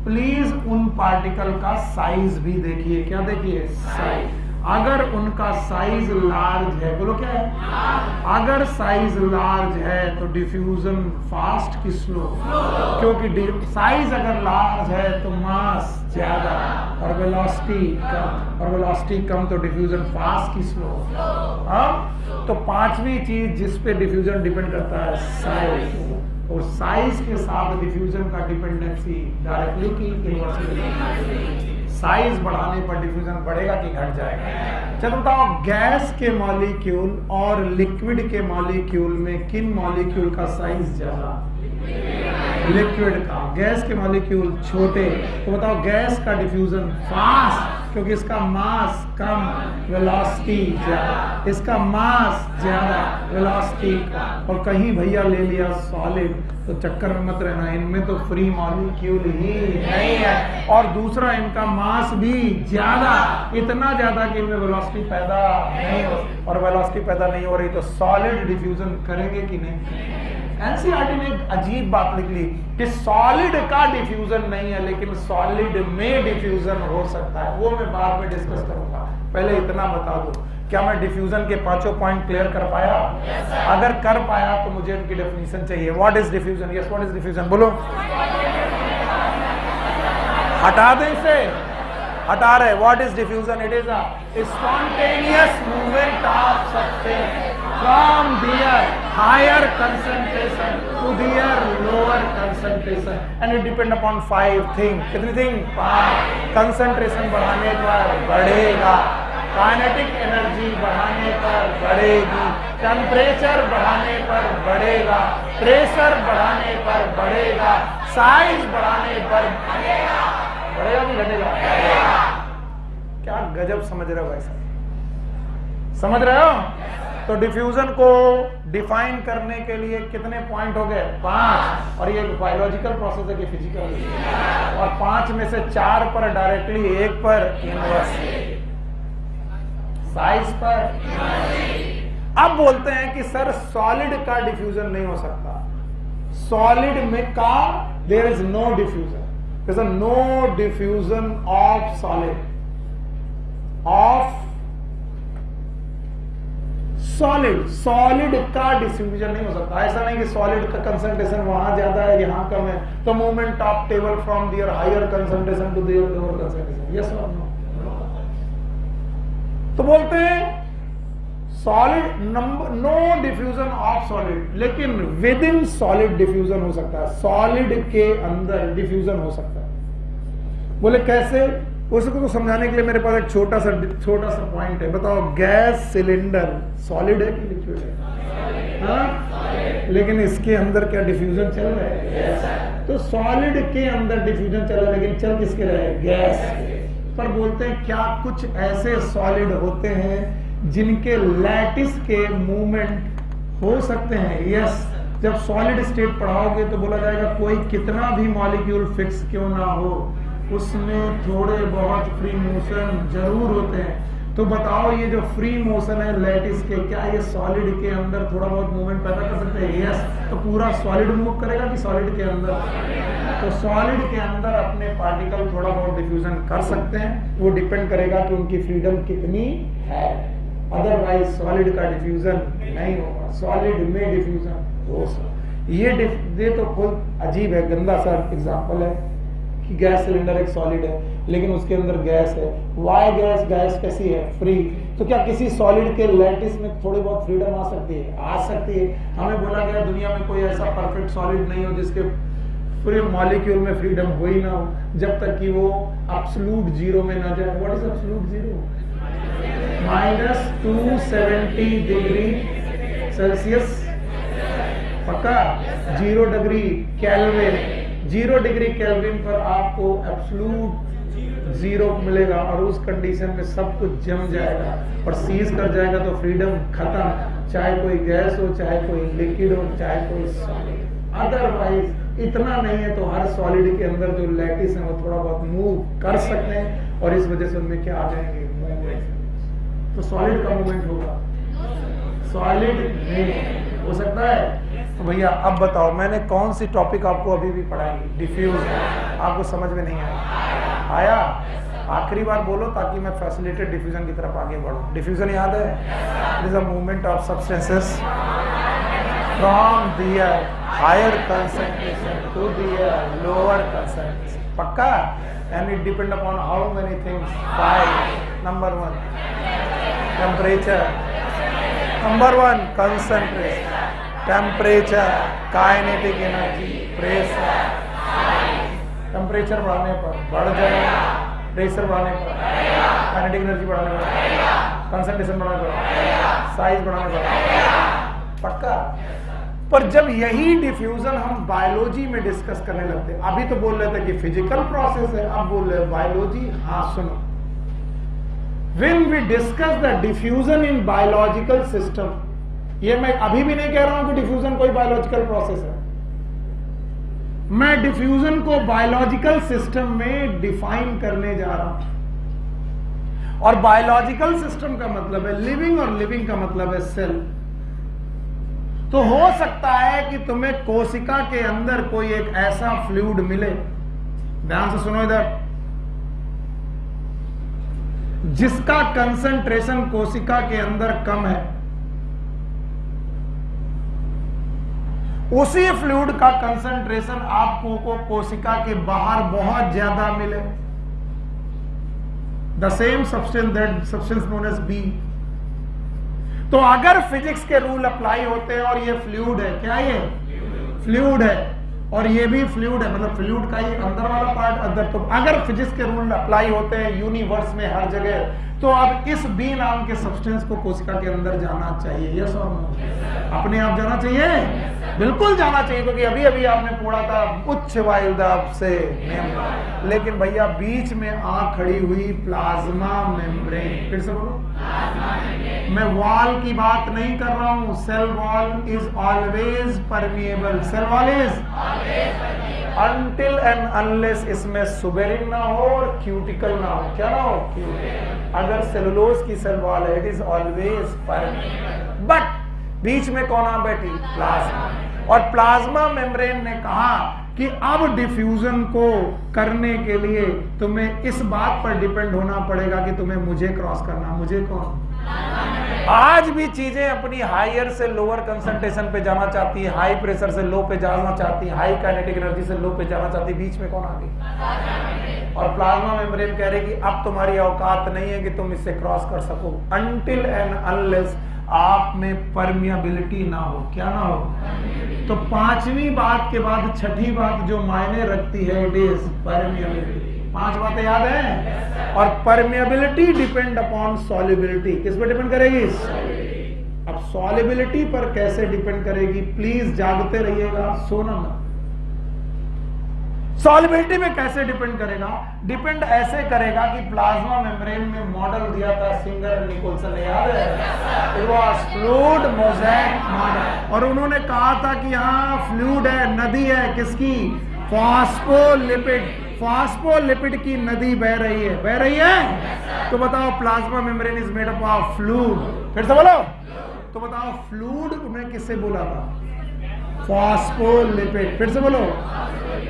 प्लीज उन पार्टिकल का साइज भी देखिए। क्या देखिए? साइज। अगर उनका साइज लार्ज है, बोलो क्या है? अगर साइज लार्ज है तो डिफ्यूजन फास्ट कि स्लो? क्योंकि साइज अगर लार्ज है तो मास ज्यादा और वेलोसिटी कम, और वेलोसिटी कम तो डिफ्यूजन फास्ट कि स्लो? तो 5वीं चीज जिस पे डिफ्यूजन डिपेंड करता है, साइज। और साइज के साथ डिफ्यूजन का डिपेंडेंसी डायरेक्टली की इनवर्सली। साइज बढ़ाने पर डिफ्यूजन बढ़ेगा कि घट जाएगा? चलो बताओ, गैस के मॉलिक्यूल और लिक्विड के मॉलिक्यूल में किन मॉलिक्यूल का साइज ज्यादा? लिक्विड का। गैस के मॉलिक्यूल छोटे, तो बताओ गैस का डिफ्यूजन फास्ट, क्योंकि इसका मास कम, वेलोसिटी ज्यादा, इसका मास ज्यादा, वेलोसिटी कम। और कहीं भैया ले लिया सॉलिड, तो चक्कर में मत रहना, इनमें तो फ्री मॉलिक्यूल ही नहीं है, और दूसरा इनका मास भी ज्यादा, इतना ज्यादा कि इनमें वेलोसिटी पैदा नहीं हो, और वेलोसिटी पैदा नहीं हो रही तो सॉलिड डिफ्यूजन करेंगे कि नहीं। एनसीईआरटी ने एक अजीब बात लिख ली कि सॉलिड का डिफ्यूजन नहीं है, लेकिन सॉलिड में डिफ्यूजन हो सकता है। वो मैं बाद में डिस्कस करूंगा, पहले इतना बता दो, क्या मैं डिफ्यूजन के पांचों पॉइंट क्लियर कर पाया? अगर कर पाया तो मुझे उनकी डेफिनेशन चाहिए। What is diffusion? Yes, what is diffusion? बोलो। हटा दें इसे, हटा रहे। What is diffusion? It is a spontaneous movement of substance from their higher concentration to their lower concentration, and it depend upon 5 things. कितनी thing? 5. concentration बढ़ाने पर बढ़ेगा, काइनेटिक एनर्जी बढ़ाने पर बढ़ेगी, टेम्परेचर बढ़ाने पर बढ़ेगा, प्रेशर बढ़ाने पर बढ़ेगा, साइज बढ़ाने पर बढ़ेगा कि घटेगा? क्या गजब समझ रहे हो भाई साहब, समझ रहे हो? तो डिफ्यूजन को डिफाइन करने के लिए कितने पॉइंट हो गए? 5। और ये बायोलॉजिकल प्रोसेस है कि फिजिकल, और 5 में से 4 पर डायरेक्टली, 1 पर इनवर्स, साइज पर। अब बोलते हैं कि सर सॉलिड का डिफ्यूजन नहीं हो सकता, सॉलिड में का there is no diffusion, there is no diffusion of solid, of solid का डिफ्यूजन नहीं हो सकता। ऐसा नहीं कि सॉलिड का कंसंट्रेशन वहां ज्यादा है, यहां कम है, तो movement of table from their higher concentration to their lower concentration, yes और नो? तो बोलते हैं solid no diffusion of solid, लेकिन विद इन सॉलिड डिफ्यूजन हो सकता है, सॉलिड के अंदर डिफ्यूजन हो सकता है। बोले कैसे? उसको तो समझाने के लिए मेरे पास एक छोटा सा पॉइंट है। बताओ गैस सिलेंडर सॉलिड है कि लिक्विड है? हाँ, लेकिन इसके अंदर क्या डिफ्यूजन चल रहा है? तो सॉलिड के अंदर डिफ्यूजन चल रहा है, लेकिन चल किसके रहा है? गैस पर। बोलते हैं क्या कुछ ऐसे सॉलिड होते हैं जिनके लैटिस के मूवमेंट हो सकते हैं? यस। जब सॉलिड स्टेट पढ़ाओगे तो बोला जाएगा कोई कितना भी मॉलिक्यूल फिक्स क्यों ना हो, उसमें थोड़े बहुत फ्री मोशन जरूर होते हैं। तो बताओ ये जो फ्री मोशन है लैटिस के, क्या ये सॉलिड के अंदर थोड़ा बहुत मूवमेंट पैदा कर सकते हैं? यस। तो पूरा सॉलिड मूव करेगा कि सॉलिड के अंदर? तो सॉलिड के अंदर अपने पार्टिकल थोड़ा बहुत डिफ्यूजन कर सकते हैं, वो डिपेंड करेगा कि उनकी फ्रीडम कितनी है, अदरवाइज सॉलिड का डिफ्यूजन नहीं होगा, सॉलिड में डिफ्यूजन हो सकता। ये तो खुद अजीब है, गंदा सा एग्जाम्पल है कि गैस सिलेंडर एक सॉलिड है लेकिन उसके अंदर गैस है। वाई गैस कैसी है? फ्री। तो क्या किसी सॉलिड के लैटिस में थोड़ी बहुत फ्रीडम आ सकती है? आ सकती है। हमें बोला गया दुनिया में कोई ऐसा परफेक्ट सॉलिड नहीं हो जिसके पूरे मॉलिक्यूल में फ्रीडम हो ही ना हो, जब तक कि वो एब्सोल्यूट जीरो में ना जाए। What is absolute zero? -270 degree Celsius, पक्का? 0 डिग्री केल्विन, 0 डिग्री केल्विन पर आपको एब्सोल्यूट जीरो मिलेगा, और उस कंडीशन में सब कुछ जम जाएगा और सीज कर जाएगा, तो फ्रीडम खत्म, चाहे कोई गैस हो, चाहे कोई लिक्विड हो, चाहे कोई सॉलिड। अदरवाइज इतना नहीं है तो हर सॉलिड के अंदर जो लैटिस है वो थोड़ा बहुत मूव कर सकते हैं, और इस वजह से उनमें क्या आ जाएंगे? मूवमेंट। तो सॉलिड का मूवमेंट होगा, सॉलिड में हो सकता है। तो भैया अब बताओ, मैंने कौन सी टॉपिक आपको अभी भी पढ़ाई? डिफ्यूजन। आपको समझ में नहीं आया? आखिरी बार बोलो ताकि मैं फैसिलिटेड डिफ्यूजन की तरफ आगे बढ़ूं। डिफ्यूजन याद है? It is a movement of substances from their higher concentration to their lower concentration, पक्का? And it depend upon how many things? 5। Number 1 temperature, number 1 concentration, temperature, kinetic energy, pressure. Temperature बढ़ाने पर बढ़ जाएगा, pressure बढ़ाने पर, kinetic energy बढ़ाने पर, concentration बढ़ाने पर, साइज बढ़ाने पर, पक्का? पर जब यही डिफ्यूजन हम बायोलॉजी में डिस्कस करने लगते हैं, अभी तो बोल रहे थे कि फिजिकल प्रोसेस है, अब बोल रहे हैं बायोलॉजी। हाँ सुनो, when we discuss the diffusion in biological system, ये मैं अभी भी नहीं कह रहा हूं कि डिफ्यूजन कोई बायोलॉजिकल प्रोसेस है, मैं डिफ्यूजन को बायोलॉजिकल सिस्टम में डिफाइन करने जा रहा हूं। और बायोलॉजिकल सिस्टम का मतलब है लिविंग, और लिविंग का मतलब है सेल। तो हो सकता है कि तुम्हें कोशिका के अंदर कोई एक ऐसा फ्लूइड मिले, ध्यान से सुनो इधर, जिसका कंसंट्रेशन कोशिका के अंदर कम है। उसी फ्लूइड का कंसंट्रेशन आपको को कोशिका के बाहर बहुत ज्यादा मिले, the same substance, that substance known as B. तो अगर फिजिक्स के रूल अप्लाई होते हैं और ये फ्लूइड है, क्या ये फ्लूइड है, और ये भी फ्लूइड है, मतलब फ्लूइड का ये अंदर वाला पार्ट अंदर, तो अगर फिजिक्स के रूल अप्लाई होते हैं यूनिवर्स में हर जगह, तो अब इस बी नाम के सब्सटेंस को कोशिका के अंदर जाना चाहिए, यस और नो? अपने आप जाना चाहिए, बिल्कुल जाना चाहिए, क्योंकि अभी अभी आपने पढ़ा था उच्च वायुदाब से मेम्ब्रेन। लेकिन भैया बीच में आ खड़ी हुई प्लाज्मा मेम्ब्रेन, फिर से बोलो, मैं वॉल की बात नहीं कर रहा हूं, cell wall is always permeable, cell wall is until and unless इसमें सुबेरिन ना हो और क्यूटिकल ना हो, क्या ना हो, क्यूटिकल। अगर सेलुलोज की सेल वॉल है, it is always permeable, but बीच में कौन आ बैठी, प्लाज्मा। और प्लाज्मा मेम्ब्रेन ने कहा कि अब डिफ्यूजन को करने के लिए तुम्हें इस बात पर डिपेंड होना पड़ेगा कि तुम्हें मुझे क्रॉस करना, मुझे कौन। आज भी चीजें अपनी हायर से लोअर कंसंट्रेशन पे जाना चाहती है, हाई प्रेशर से लो पे जाना चाहती है, हाई काइनेटिक एनर्जी से लो पे जाना चाहती है, बीच में कौन आ गई, और प्लाज्मा मेम्ब्रेन कह रही कि अब तुम्हारी औकात नहीं है कि तुम इससे क्रॉस कर सको, अनटिल एंड अनलेस आप में परमिएबिलिटी ना हो, क्या ना हो। तो पांचवी बात के बाद छठी बात जो मायने रखती है, इट इज परमिएबिलिटी। 5 बातें याद हैं, और परमिएबिलिटी डिपेंड अपॉन सॉल्युबिलिटी, किस पे डिपेंड करेगी, अब सॉल्युबिलिटी पर कैसे डिपेंड करेगी, प्लीज जागते रहिएगा, सोना मत। सॉल्युबिलिटी में कैसे डिपेंड करेगा, डिपेंड ऐसे करेगा कि प्लाज्मा मेम्ब्रेन में मॉडल दिया था सिंगर एंड निकोलसन ने, याद है, it was fluid mosaic model, और उन्होंने कहा था कि यहाँ फ्लूइड है, नदी है, किसकी, फॉस्फोलिपिड, फॉस्फोलिपिड की नदी बह रही है, बह रही है। तो बताओ plasma membrane is made up of fluid, फिर से बोलो, तो बताओ फ्लूइड उन्हें किससे बोला था, फॉस्फोलिपिड, फिर से बोलो।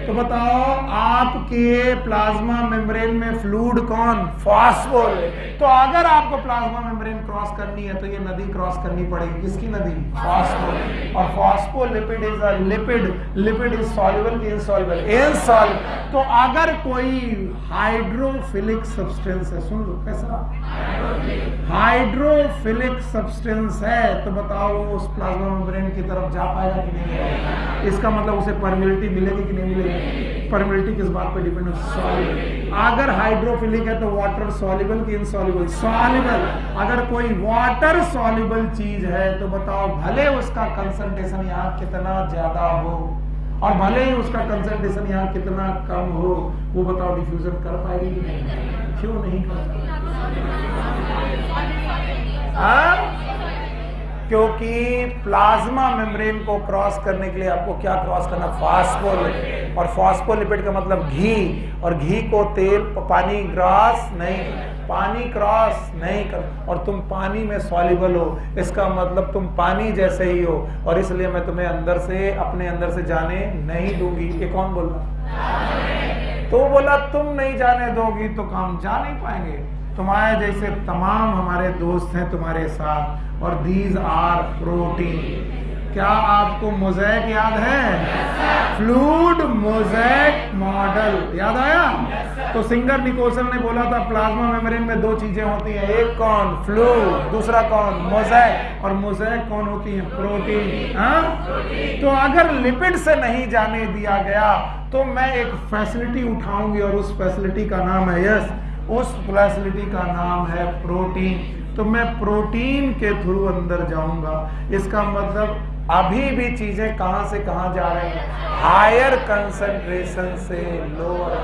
तो बताओ आपके प्लाज्मा मेम्ब्रेन में फ्लूइड कौन, फॉस्फोलिपिड। तो अगर आपको प्लाज्मा मेम्ब्रेन क्रॉस करनी है तो ये नदी क्रॉस करनी पड़ेगी, किसकी नदी, फॉस्फोलिपिड। और phospholipid is a lipid, lipid is soluble की इनसॉल्युबल, इनसॉल्युबल। तो अगर कोई हाइड्रोफिलिक सब्सटेंस है, सुन लो कैसा, हाइड्रोफिलिक सब्सटेंस है, तो बताओ उस प्लाज्मा मेम्ब्रेन की तरफ जा पाएगा कि नहीं, इसका मतलब उसे परमिएबिलिटी मिलेगी कि नहीं मिलेगी। परमिएबिलिटी किस बात पर डिपेंड है, सॉल्युबल। अगर हाइड्रोफिलिक है तो वाटर सॉल्युबल की इनसॉल्युबल, सॉल्युबल। अगर कोई वाटर सॉल्युबल चीज है तो बताओ भले उसका कंसंट्रेशन यहाँ कितना ज्यादा हो और भले ही उसका कंसंट्रेशन यहाँ कितना कम हो, वो बताओ डिफ्यूजन कर पाएगी कि नहीं, क्यों नहीं कर पाएगी, क्योंकि प्लाज्मा मेम्ब्रेन को क्रॉस करने के लिए आपको क्या क्रॉस करना, फॉस्फोलिपिड। और फॉस्फोलिपिड का मतलब घी, और घी को तेल पानी क्रॉस नहीं, पानी क्रॉस नहीं कर, और तुम पानी में सॉल्युबल हो, इसका मतलब तुम पानी जैसे ही हो, और इसलिए मैं तुम्हें अंदर से, अपने अंदर से जाने नहीं दूंगी। ये कौन बोल रहा, तो बोला तुम नहीं जाने दोगी तो काम जा नहीं पाएंगे। तुम्हारे जैसे तमाम हमारे दोस्त हैं तुम्हारे साथ, और दीज आर प्रोटीन। क्या आपको मोज़ेक याद है, फ्लूइड मोज़ेक मॉडल याद आया। तो सिंगर निकोलसन ने बोला था प्लाज्मा मेम्ब्रेन में 2 चीजें होती हैं, एक कौन, फ्लूइड, दूसरा कौन, मोज़ेक। और मोज़ेक कौन होती है, प्रोटीन। तो अगर लिपिड से नहीं जाने दिया गया तो मैं एक फैसिलिटी उठाऊंगी, और उस फैसिलिटी का नाम है, यस, उस फैसिलिटी का नाम है प्रोटीन। तो मैं प्रोटीन के थ्रू अंदर जाऊंगा, इसका मतलब अभी भी चीजें कहां से कहां जा रही हैं, हायर कंसंट्रेशन से लोअर।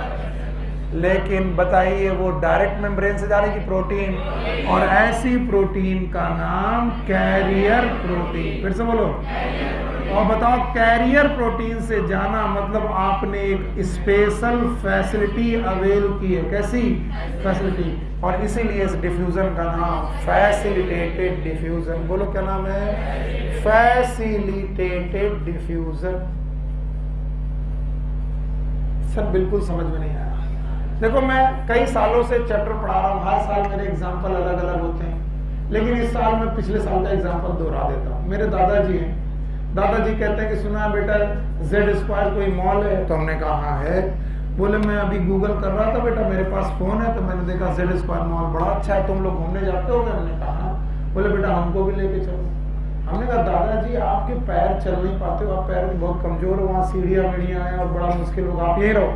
लेकिन बताइए वो डायरेक्ट मेम्ब्रेन से जा रही है प्रोटीन, और ऐसी प्रोटीन का नाम कैरियर प्रोटीन। फिर से बोलो, और बताओ कैरियर प्रोटीन से जाना मतलब आपने एक स्पेशल फैसिलिटी अवेल की है। कैसी फैसिलिटी? और इसीलिए इस डिफ्यूजन का नाम फैसिलिटेटेड डिफ्यूजन। बोलो क्या नाम है? Facilitated diffusion. सब बिल्कुल समझ में नहीं आया। देखो मैं कई सालों से चैप्टर पढ़ा रहा हूँ, हर साल मेरे एग्जाम्पल अलग अलग होते हैं, लेकिन इस साल मैं पिछले साल का एग्जाम्पल दोहरा देता हूँ। मेरे दादाजी हैं, दादाजी कहते हैं कि सुना बेटा Z² कोई मॉल है? तो हमने कहा हाँ है। बोले मैं अभी गूगल कर रहा था बेटा, मेरे पास फोन है, तो मैंने देखा Z² मॉल बड़ा अच्छा है, तुम लोग घूमने जाते हो? हमने कहा हाँ। बोले बेटा हमको भी लेके चलो। हमने कहा दादाजी आपके पैर चल नहीं पाते हो, आप पैर बहुत कमजोर हो, वहाँ सीढ़ियाँ मीढ़ियाँ हैं और बड़ा मुश्किल होगा, आप यहीं रहो।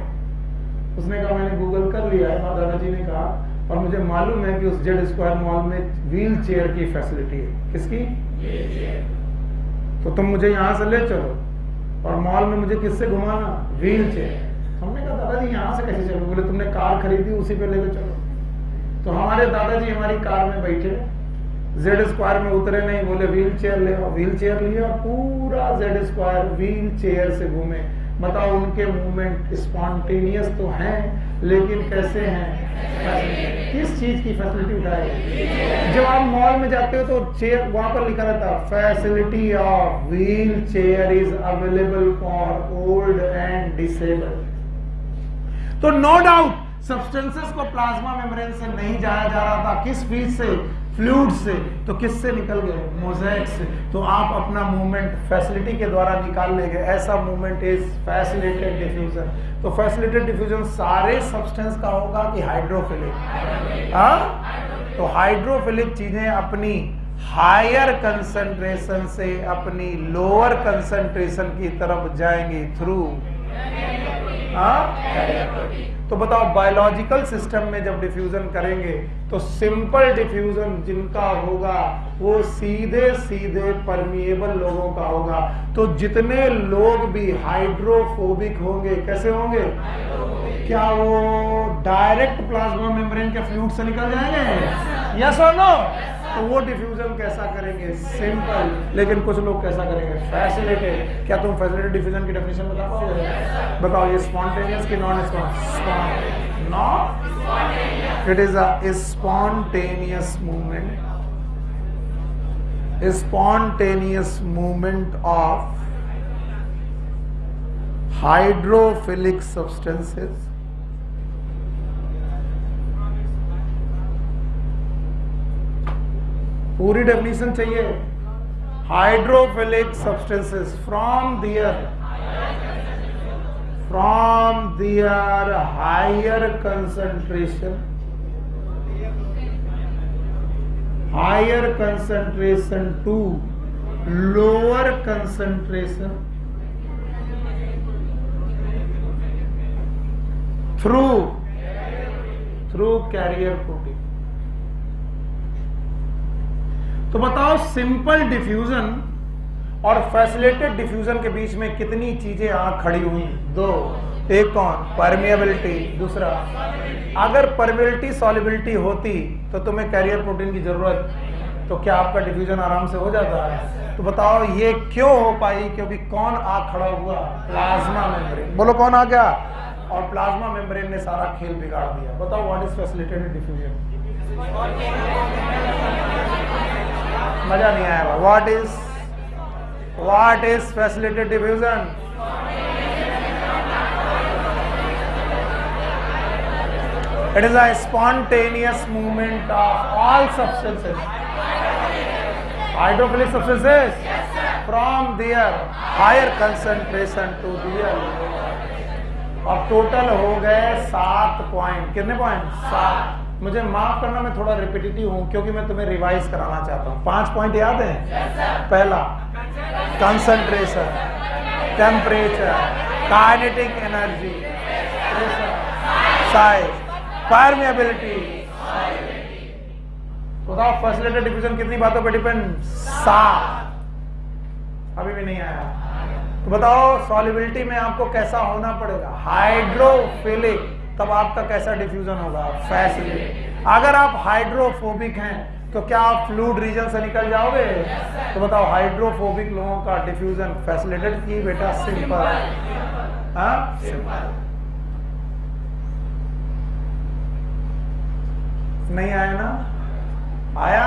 उसने कहा मैंने गूगल कर लिया है। दादाजी ने कहा और मुझे मालूम है कि उस Z² मॉल में व्हील चेयर की फैसिलिटी है। किसकी? तो तुम मुझे यहाँ से ले चलो, और मॉल में मुझे किससे घुमाना? Wheel chair. हमने कहा दादाजी यहाँ से कैसे चलो? बोले तुमने कार खरीदी उसी पे लेके चलो। तो हमारे दादाजी हमारी कार में बैठे, Z² में उतरे नहीं, बोले व्हील चेयर ले आओ। व्हील चेयर लिया, पूरा Z² व्हील चेयर से घूमे। बताओ उनके मूवमेंट स्पॉन्टेनियस तो हैं, लेकिन कैसे हैं? किस चीज की फैसिलिटी उठाए? जब आप मॉल में जाते हो तो चेयर वहां पर लिखा रहता facility of wheel chair is available for old and disabled. तो नो डाउट सब्सटेंसेस को प्लाज्मा मेम्ब्रेन से नहीं जाया जा रहा था। किस फीड से? फ्लूइड से। तो किससे निकल गए? मोज़ेक से। तो आप अपना मूवमेंट फैसिलिटी के द्वारा निकाल लेंगे। ऐसा मूवमेंट इज फैसिलिटेटेड डिफ्यूजन। तो फैसिलिटेटेड डिफ्यूजन सारे सब्सटेंस का होगा कि हाइड्रोफिलिक? तो हाइड्रोफिलिक चीजें अपनी हायर कंसंट्रेशन से अपनी लोअर कंसंट्रेशन की तरफ जाएंगी थ्रू तो बताओ बायोलॉजिकल सिस्टम में जब डिफ्यूजन करेंगे तो सिंपल डिफ्यूजन जिनका होगा वो सीधे सीधे परमिएबल लोगों का होगा। तो जितने लोग भी हाइड्रोफोबिक होंगे, कैसे होंगे? क्या वो डायरेक्ट प्लाज्मा मेम्ब्रेन के फ्लूइड से निकल जाएंगे? यस और नो? तो वो डिफ्यूजन कैसा करेंगे? सिंपल। लेकिन कुछ लोग कैसा करेंगे? फैसिलिटेटेड। क्या तुम फैसिलिटेटेड डिफ्यूजन की डेफिनेशन बता पाओगे? बताओ ये स्पॉन्टेनियस की non spontaneous? Not, it is a spontaneous movement, spontaneous movement of hydrophilic substances पूरी डेफिनेशन चाहिए। Hydrophilic substances from their higher concentration to lower concentration through carrier protein। तो बताओ सिंपल डिफ्यूजन और फैसिलिटेटेड डिफ्यूजन के बीच में कितनी चीजें आ खड़ी हुई? दो। एक कौन? परमिएबिलिटी। दूसरा, अगर परमिएबिलिटी सॉल्युबिलिटी होती तो तुम्हें कैरियर प्रोटीन की जरूरत, तो क्या आपका डिफ्यूजन आराम से हो जाता है? तो बताओ ये क्यों हो पाई? क्योंकि कौन आ खड़ा हुआ? Plasma membrane. बोलो कौन आ गया? और प्लाज्मा मेम्ब्रेन ने सारा खेल बिगाड़ दिया। बताओ व्हाट इज फैसिलिटेटेड डिफ्यूजन? मजा नहीं आया। What is facilitated diffusion? It is a spontaneous movement of all substances, hydrophilic substances, from their higher concentration to their lower। अब टोटल हो गए 7 पॉइंट। कितने पॉइंट? 7। मुझे माफ करना, मैं थोड़ा रिपीटिटिव हूं क्योंकि मैं तुम्हें रिवाइज कराना चाहता हूं। 5 पॉइंट याद हैं? पहला concentration, temperature, kinetic energy, size, permeability. बताओ फैसिलिटेटेड डिफ्यूजन कितनी बातों पे डिपेंड? 7। अभी भी नहीं आया। तो बताओ सॉल्युबिलिटी में आपको कैसा होना पड़ेगा? हाइड्रोफिलिक। तब आपका कैसा डिफ्यूजन होगा? फैसिलिटेड। अगर आप हाइड्रोफोबिक हैं तो क्या आप फ्लूइड रीजन से निकल जाओगे? तो बताओ हाइड्रोफोबिक लोगों का डिफ्यूजन फैसिलिटेड की बेटा सिंपल। हाँ नहीं आया ना? आया?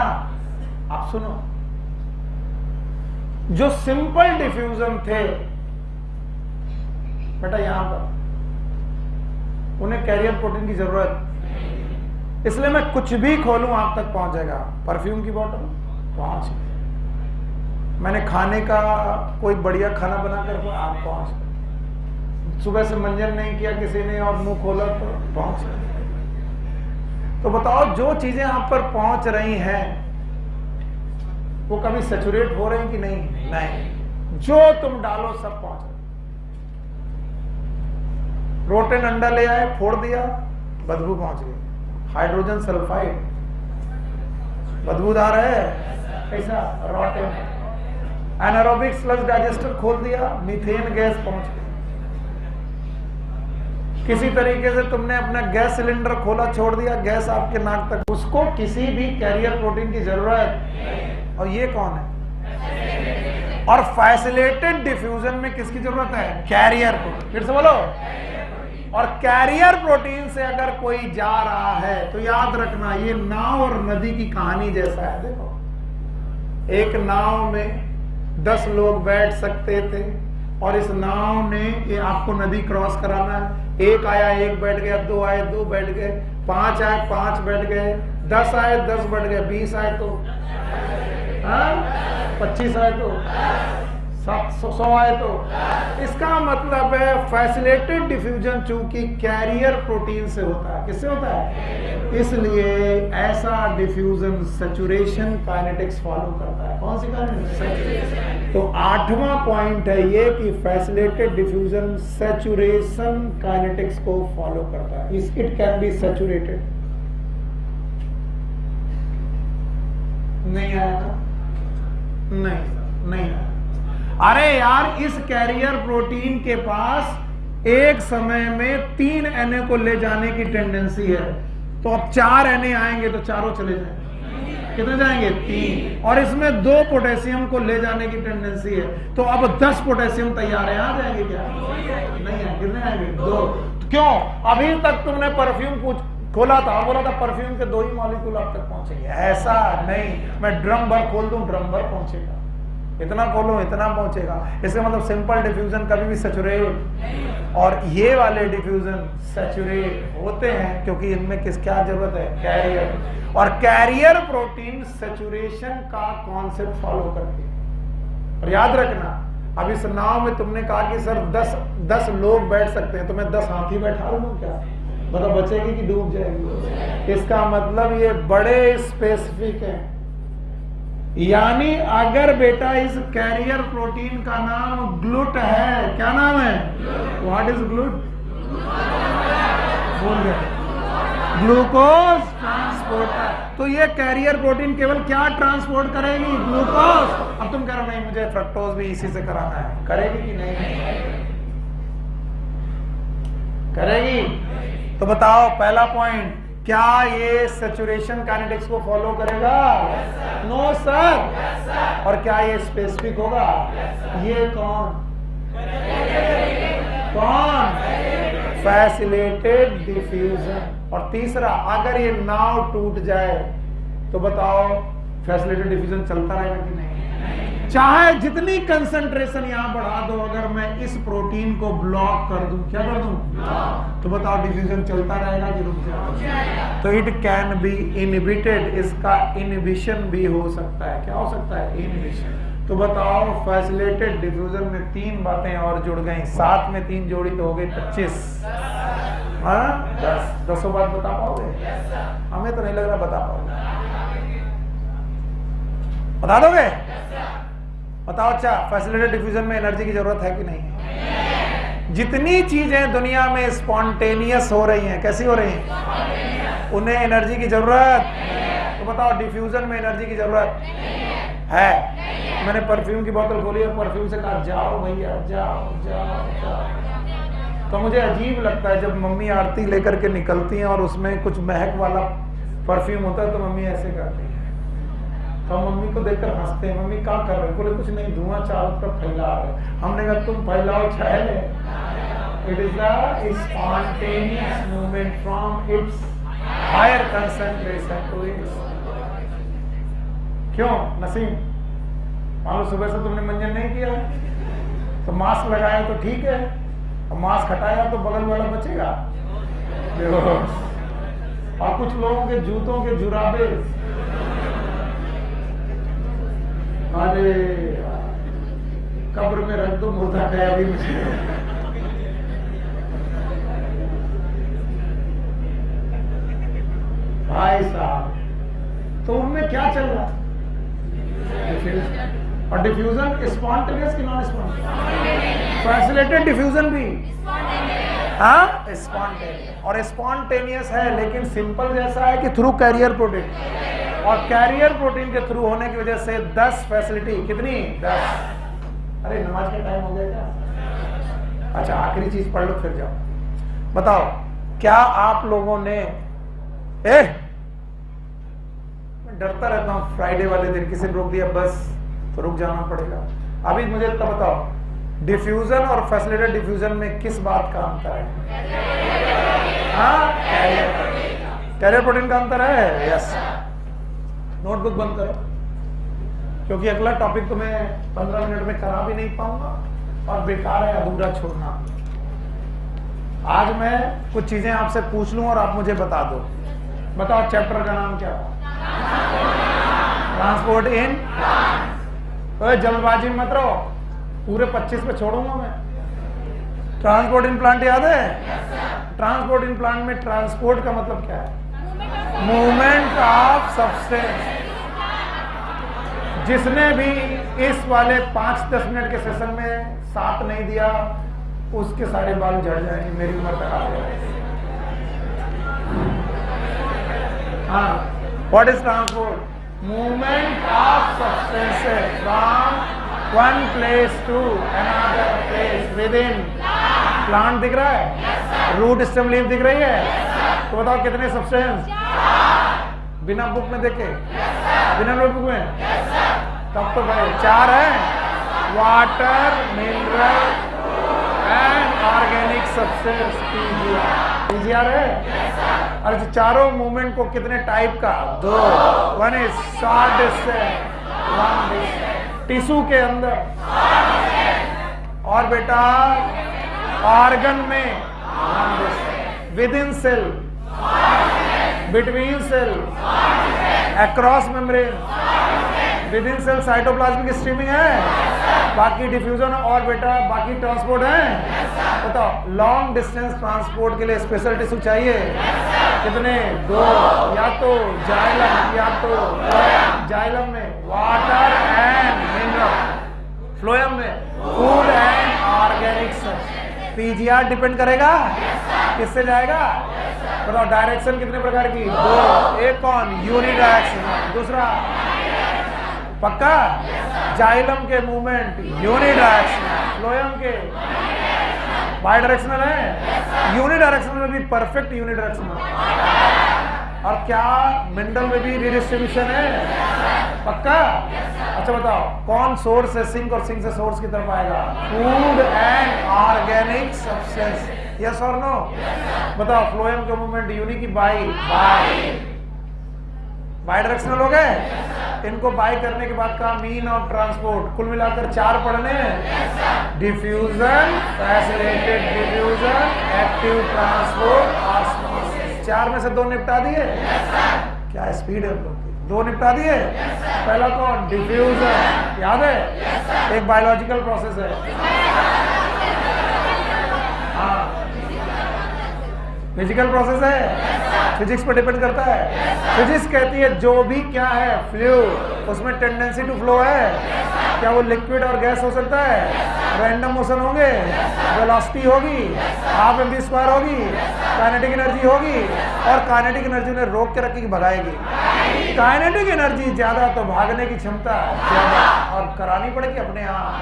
आप सुनो, जो सिंपल डिफ्यूजन थे बेटा यहां पर, उन्हें कैरियर प्रोटीन की जरूरत, इसलिए मैं कुछ भी खोलूं आप तक पहुंच जाएगा। परफ्यूम की बोतल पहुंच गई, मैंने खाने का कोई बढ़िया खाना बनाकर आप पहुंच गए, सुबह से मंजन नहीं किया किसी ने और मुंह खोला तो पहुंच गए। तो बताओ जो चीजें आप पर पहुंच रही हैं वो कभी सैचुरेट हो रही कि नहीं? नहीं, जो तुम डालो सब पहुंच रही। रोटेन अंडा ले आए, फोड़ दिया, बदबू पहुंच गई। हाइड्रोजन सल्फाइड बदबूदार है, कैसा? रोटेन। एनारोबिक स्लज डाइजेस्टर खोल दिया, मीथेन गैस पहुंच गई। किसी तरीके से तुमने अपना गैस सिलेंडर खोला, छोड़ दिया, गैस आपके नाक तक, उसको किसी भी कैरियर प्रोटीन की जरूरत। और ये कौन है? और फैसिलिटेटेड डिफ्यूजन में किसकी जरूरत है? Carrier protein. फिर से बोलो। और कैरियर प्रोटीन से अगर कोई जा रहा है तो याद रखना, ये नाव और नदी की कहानी जैसा है। देखो, एक नाव में 10 लोग बैठ सकते थे और इस नाव ने ये आपको नदी क्रॉस कराना है। एक आया, एक बैठ गया, 2 आए, 2 बैठ गए, 5 आए, 5 बैठ गए, 10 आए, 10 बैठ गए, 20 आए तो 25 आए तो 100 आए तो। इसका मतलब है फैसिलिटेटेड डिफ्यूजन चूंकि कैरियर प्रोटीन से होता है। किससे होता है? इसलिए ऐसा डिफ्यूजन सैचुरेशन काइनेटिक्स फॉलो करता है। कौन सी काइनेटिक्स? तो 8वां पॉइंट है ये कि फैसिलिटेटेड डिफ्यूजन सैचुरेशन काइनेटिक्स को फॉलो करता है। It can be saturated. नहीं आया ना? नहीं आया। अरे यार, इस कैरियर प्रोटीन के पास एक समय में 3 Na को ले जाने की टेंडेंसी है, तो अब 4 Na आएंगे तो चारों चले जाएंगे। कितने जाएंगे? 3। और इसमें 2 पोटेशियम को ले जाने की टेंडेंसी है, तो अब 10 पोटेशियम तैयार है। आ जाएंगे क्या? नहीं है। कितने आएंगे? 2। क्यों? अभी तक तुमने परफ्यूम खोला था, बोला था परफ्यूम के 2 ही मॉलिक्यूल अब तक पहुंचेंगे। ऐसा नहीं, मैं ड्रम भर खोल दूं, ड्रम भर पहुंचेगा। इतना खोलो, इतना पहुंचेगा। इसका मतलब सिंपल डिफ्यूजन कभी भी सैचुरेट, और ये वाले डिफ्यूजन सैचुरेट होते हैं क्योंकि इनमें क्या जरूरत है? कैरियर। और कैरियर प्रोटीन सैचुरेशन का कॉन्सेप्ट फॉलो करती है। और याद रखना, अब इस नाव में तुमने कहा कि सर 10 लोग बैठ सकते हैं, तो मैं 10 हाथी बैठा लूं क्या? मतलब बचेगी कि डूब जाएगी? इसका मतलब ये बड़े स्पेसिफिक है। यानी अगर बेटा इस कैरियर प्रोटीन का नाम ग्लूट है, क्या नाम है? What is glut? बोल गए, ग्लूकोज ट्रांसपोर्टर। तो ये कैरियर प्रोटीन केवल क्या ट्रांसपोर्ट करेगी? ग्लूकोज। अब तुम कह रहे हो नहीं, मुझे फ्रक्टोज भी इसी से कराना है। करेगी कि नहीं? करेगी। तो बताओ पहला पॉइंट, क्या ये सैचुरेशन काइनेटिक्स को फॉलो करेगा? No sir. और क्या ये स्पेसिफिक होगा? ये कौन? Facilitated diffusion. और तीसरा, अगर ये नाव टूट जाए तो बताओ फैसिलिटेटेड डिफ्यूजन चलता रहेगा कि नहीं? चाहे जितनी कंसंट्रेशन यहां बढ़ा दो, अगर मैं इस प्रोटीन को ब्लॉक कर दूं, क्या कर दूं? तो बताओ डिफ्यूजन चलता रहेगा कि रुक जाएगा? तो इट कैन बी इनहिबिटेड। इसका इनहिबिशन भी हो सकता है। क्या हो सकता है? इनहिबिशन। तो बताओ फैसिलिटेटेड डिफ्यूजन में 3 बातें और जुड़ गई। 7 में 3 जोड़ी तो हो गई 25। 10 बात बता पाओगे? हमें तो नहीं लग रहा बता पाओगे। बता दोगे? बताओ। अच्छा, फैसिलिटेटेड डिफ्यूजन में एनर्जी की जरूरत है कि नहीं? जितनी चीजें दुनिया में स्पॉन्टेनियस हो रही हैं, कैसी हो रही हैं? उन्हें एनर्जी की जरूरत। तो बताओ डिफ्यूजन में एनर्जी की जरूरत है? मैंने परफ्यूम की बोतल खोली और परफ्यूम से कहा जाओ भैया जाओ जाओ जाओ। तो मुझे अजीब लगता है जब मम्मी आरती लेकर के निकलती हैं और उसमें कुछ महक वाला परफ्यूम होता है तो मम्मी ऐसे करती है। तो हम मम्मी को देखकर हंसते हैं, मम्मी क्या कर रहे? बोले कुछ नहीं, धुआं चारों तरफ फैला रहे। हमने कहा तुम फैलाओ चाहे। It is the spontaneous movement from its higher concentration to its. क्यों नसीम? मान लो सुबह से तुमने मंजन नहीं किया तो मास्क लगाया तो ठीक है, और मास्क हटाया तो बगल वाला बचेगा। और कुछ लोगों के जूतों के जुराबे, अरे कब्र में रख दो, मुर्दा गया भी मुझे। भाई साहब, तो उनमें क्या चल रहा है? और डिफ्यूजन स्पॉन्टेनियस कि नॉन स्पॉन्टेनियस? फैसिलिटेटेड डिफ्यूजन भी हाँ स्पॉन्टेनियस, और स्पॉन्टेनियस है लेकिन सिंपल जैसा है कि थ्रू कैरियर प्रोटीन, और कैरियर प्रोटीन के थ्रू होने की वजह से 10 फैसिलिटी। कितनी? 10। अरे नमाज का टाइम हो गया क्या? अच्छा आखिरी चीज पढ़ लो फिर जाओ। बताओ क्या आप लोगों ने डरता रहता हूँ फ्राइडे वाले दिन किसी ने रोक दिया बस तो रुक जाना पड़ेगा। अभी मुझे तो बताओ डिफ्यूजन और फैसिलिटेटेड डिफ्यूजन में किस बात का अंतर है? हाँ कैरियर प्रोटीन का अंतर है। यस, नोटबुक बंद करो क्योंकि अगला टॉपिक तो मैं 15 मिनट में करा भी नहीं पाऊंगा और बेकार है अधूरा छोड़ना। आज मैं कुछ चीजें आपसे पूछ लूं और आप मुझे बता दो। बताओ चैप्टर का नाम क्या था? ट्रांसपोर्ट इन। जल्दबाजी मत रहो, पूरे 25 पे छोड़ूंगा मैं। ट्रांसपोर्ट इन प्लांट याद है? ट्रांसपोर्ट इन प्लांट में ट्रांसपोर्ट का मतलब क्या है? Movement of substance. जिसने भी इस वाले 5-10 मिनट के सेशन में साथ नहीं दिया उसके सारे बाल झड़ जाएंगे, मेरी उम्र तक आ जाएगी। हाँ, what is transport? Movement of substances from one place to another place within plant. दिख रहा है? रूट स्टेम लीफ दिख रही है? तो बताओ कितने सब्सटेंस? बिना बुक में देखे, बिना नोटबुक में? तब तो भाई 4 है। Water, mineral and organic substance. PGR है। और चारों मूवमेंट को कितने टाइप का? 2। One is short distance, long distance. Tissue के अंदर और बेटा ऑर्गन में within cell, between cell, across membrane, within cell cytoplasmic streaming है। बाकी डिफ्यूजन और बेटा बाकी ट्रांसपोर्ट है। बताओ लॉन्ग डिस्टेंस ट्रांसपोर्ट के लिए स्पेशल टिश्यू चाहिए कितने? 2। या तो जाइलम या तो जाइलम में वाटर एंड मिनरल, फ्लोएम में food and organic substance. PGR depend करेगा किससे जाएगा? बताओ डायरेक्शन कितने प्रकार की? 2। एक कौन? यूनिडायरेक्शनल। दूसरा पक्का? जाइलम के मूवमेंट यूनिडायरेक्शनल, फ्लोएम के बाई डायरेक्शनल है। यूनिडायरेक्शनल में भी परफेक्ट यूनिडायरेक्शनल। और क्या मिनरल में भी रिडिस्ट्रीब्यूशन है? पक्का? अच्छा बताओ कौन सोर्स है सिंक और सिंक से सोर्स की तरफ आएगा? Food and organic substance. Yes और नो? बताओ फ्लोएम के मूवमेंट यूनि की बाई? बाई डायरेक्शनल हो गए। इनको बाई करने के बाद का मीन ऑफ ट्रांसपोर्ट कुल मिलाकर 4 पढ़ने हैं। Diffusion, facilitated diffusion, active transport, osmosis. 4 में से 2 निपटा दिए। क्या स्पीड है हम लोग की? 2 निपटा दिए। पहला कौन? डिफ्यूजन। याद है? एक बायोलॉजिकल प्रोसेस है। हाँ, फिजिकल प्रोसेस है, फिजिक्स पर डिपेंड करता है। फिजिक्स कहती है जो भी क्या है फ्लूइड उसमें टेंडेंसी टू फ्लो है। क्या वो लिक्विड और गैस हो सकता है? रैंडम मोशन होंगे, वेलोसिटी होगी, हाफ mv² होगी, काइनेटिक एनर्जी होगी, और काइनेटिक एनर्जी ने रोक के रखी कि भगाएगी। काइनेटिक एनर्जी ज्यादा तो भागने की क्षमता ज्यादा, और करानी पड़ेगी अपने आप।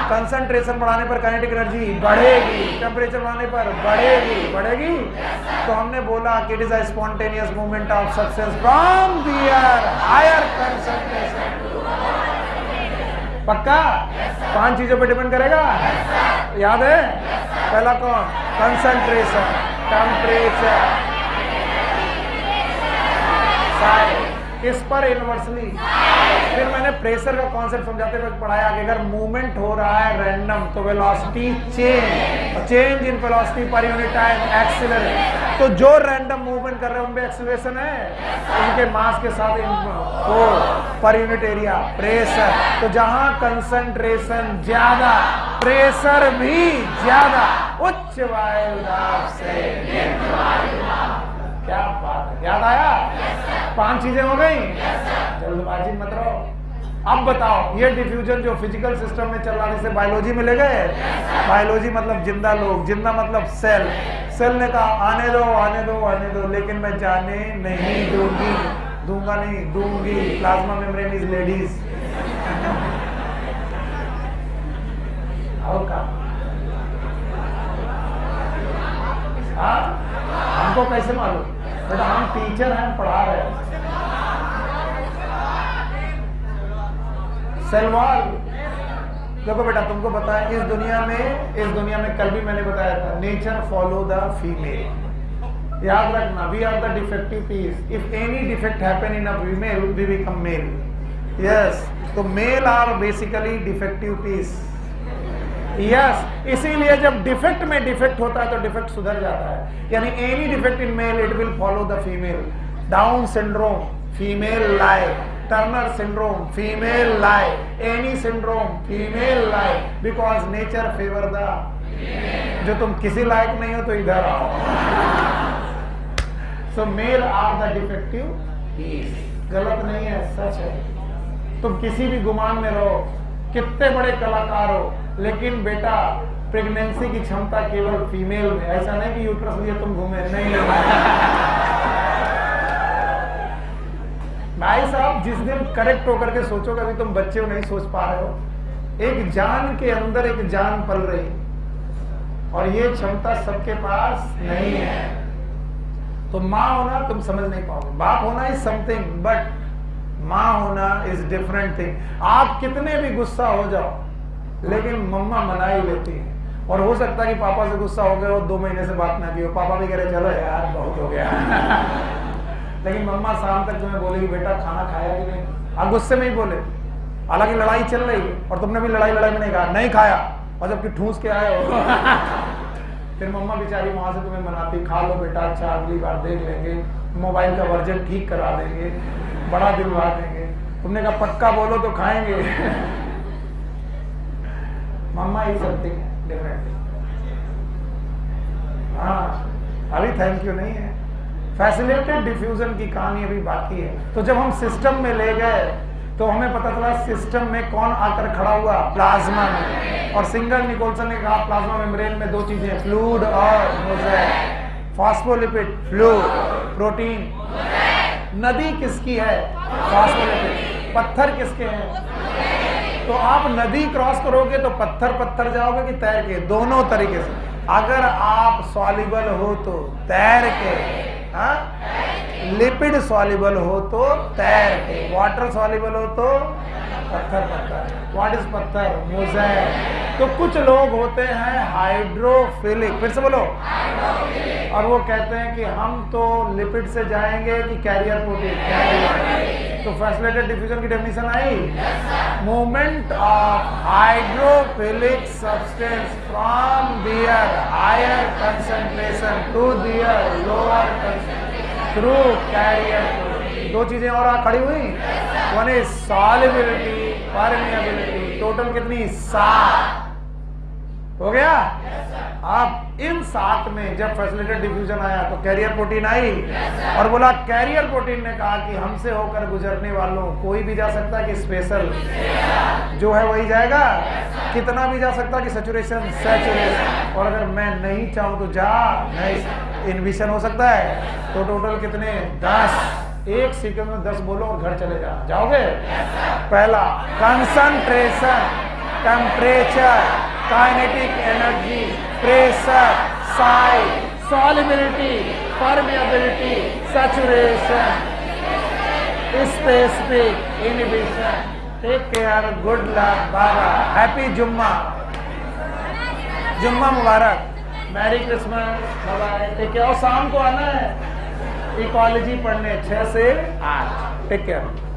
कंसंट्रेशन बढ़ाने पर काइनेटिक एनर्जी बढ़ेगी, टेम्परेचर बढ़ाने पर बढ़ेगी। तो हमने बोला कि it is a spontaneous movement of substance from their higher concentration. पक्का? 5 चीजों पर डिपेंड करेगा, याद है? पहला कौन? कंसंट्रेशन, टेम्परेचर, किस पर? इनवर्सली। फिर मैंने प्रेशर का कॉन्सेप्ट समझाते वक्त पढ़ाया कि अगर मूवमेंट हो रहा है रैंडम तो velocity change in velocity per unit time accelerate. तो जो रैंडम मूवमेंट कर रहे हैं उनमें एक्सीलरेशन है, उनके मास के साथ पर यूनिट एरिया प्रेशर। तो जहां कंसंट्रेशन ज्यादा, प्रेशर भी ज्यादा, उच्च वायु दाब से। क्या बात है, याद आया? 5 चीजें हो गई, जल्दबाजी मत रहो। अब बताओ, ये डिफ्यूजन जो फिजिकल सिस्टम में चल रहा है, इसे बायोलॉजी में ले गए। बायोलॉजी मतलब जिंदा लोग, जिंदा मतलब सेल। सेल ने कहा आने दो, लेकिन मैं जाने नहीं दूंगी। Plasma membrane is ladies. और का हमको कैसे मालूम? बेटा हम टीचर हैं, पढ़ा रहे हैं। सेलवाल, देखो बेटा तुमको बताया, इस दुनिया में कल भी मैंने बताया था, नेचर फॉलो द फीमेल। याद रखना, we are the defective piece. If any defect happen in a female we become male. Yes, तो male are basically defective piece. Yes, इसीलिए जब डिफेक्ट में डिफेक्ट होता है तो डिफेक्ट सुधर जाता है। यानी any defect in male it will follow the female. Down syndrome female like, Turner syndrome female like, any syndrome female like, because nature favour the. जो तुम किसी लायक नहीं हो तो इधर आओ। So male are the defective piece. गलत नहीं है, सच है। तुम किसी भी गुमान में रहो, कितने बड़े कलाकार हो, लेकिन बेटा प्रेगनेंसी की क्षमता केवल फीमेल में। ऐसा नहीं कि यूट्रस लिए तुम घूमे, नहीं। भाई साहब, जिस दिन करेक्ट होकर के सोचोगे, अभी तुम बच्चे हो, नहीं सोच पा रहे हो। एक जान के अंदर एक जान पल रही, और ये क्षमता सबके पास नहीं है। तो माँ होना तुम समझ नहीं पाओगे, बाप होना इज समथिंग, बट माँ होना इज डिफरेंट थिंग। आप कितने भी गुस्सा हो जाओ, लेकिन मम्मा मना ही लेती है। और हो सकता है कि पापा से गुस्सा हो गए और 2 महीने से बात ना की हो, पापा भी कह रहे चलो यार बहुत हो गया। लेकिन मम्मा शाम तक तुम्हें बोलेगी बेटा खाना खाया कि नहीं। आप गुस्से में ही बोले, हालांकि लड़ाई चल रही है और तुमने भी लड़ाई में नहीं कहा नहीं खाया, और जबकि ठूस के आए हो। फिर मम्मा बेचारी वहां से तुम्हें मनाती, खा लो बेटा, अच्छा अगली बार देख लेंगे, मोबाइल का वर्जन ठीक करा देंगे, बड़ा दिलवा देंगे। तुमने कहा पक्का बोलो तो खाएंगे। मम्मा ही समथिंग डिफरेंट। हाँ, अभी थैंक यू नहीं है। फैसिलिटेड डिफ्यूजन की कहानी अभी बाकी है। तो जब हम सिस्टम में ले गए तो हमें पता चला सिस्टम में कौन आकर खड़ा हुआ, प्लाज्मा में। और सिंगर निकोलसन ने कहा प्लाज्मा मेम्ब्रेन में 2 चीजें, फ्लूइड और मोज़ेक। Phospholipid fluid, protein. नदी किसकी है? फॉस्फोलिपिड। पत्थर किसके हैं? तो आप नदी क्रॉस करोगे तो पत्थर जाओगे कि तैर के? दोनों तरीके से। अगर आप सॉल्युबल हो तो तैर के, लिपिड सॉल्युबल हो तो तैर के, वाटर सॉल्युबल हो तो पत्थर। व्हाट इज पत्थर? मोज़ेक। तो कुछ लोग होते हैं हाइड्रोफिलिक, फिर से बोलो, और वो कहते हैं कि हम तो लिपिड से जाएंगे कि कैरियर प्रोटीन। तो फैसिलिटेड डिफ्यूजन की डेफिनेशन आई, movement of hydrophilic substance from their higher concentration to their lower concentration through carrier protein. 2 चीजें और खड़ी हुई, one is solubility, permeability. Total कितनी? 7 हो गया। अब इन 7 में जब फैसिलिटेड डिफ्यूजन आया तो कैरियर प्रोटीन आई, और बोला कैरियर प्रोटीन ने कहा कि हमसे होकर गुजरने वालों कोई भी जा सकता है कि स्पेशल जो है वही जाएगा, कितना भी जा सकता है कि सैचुरेशन। और अगर मैं नहीं चाहूं तो जा नहीं, इनविशन हो सकता है। तो टोटल कितने? 10। एक सेकंड में 10 बोलो और घर चले जाओ। जाओगे? पहला concentration, temperature, kinetic energy, pressure, size, solubility, permeability, saturation, specific, inhibition. Take care, good luck, bye bye, happy Jumma, जुम्मा मुबारक, merry Christmas, bye bye, take care. और शाम को आना है इकोलॉजी पढ़ने 6 से 8। Take care.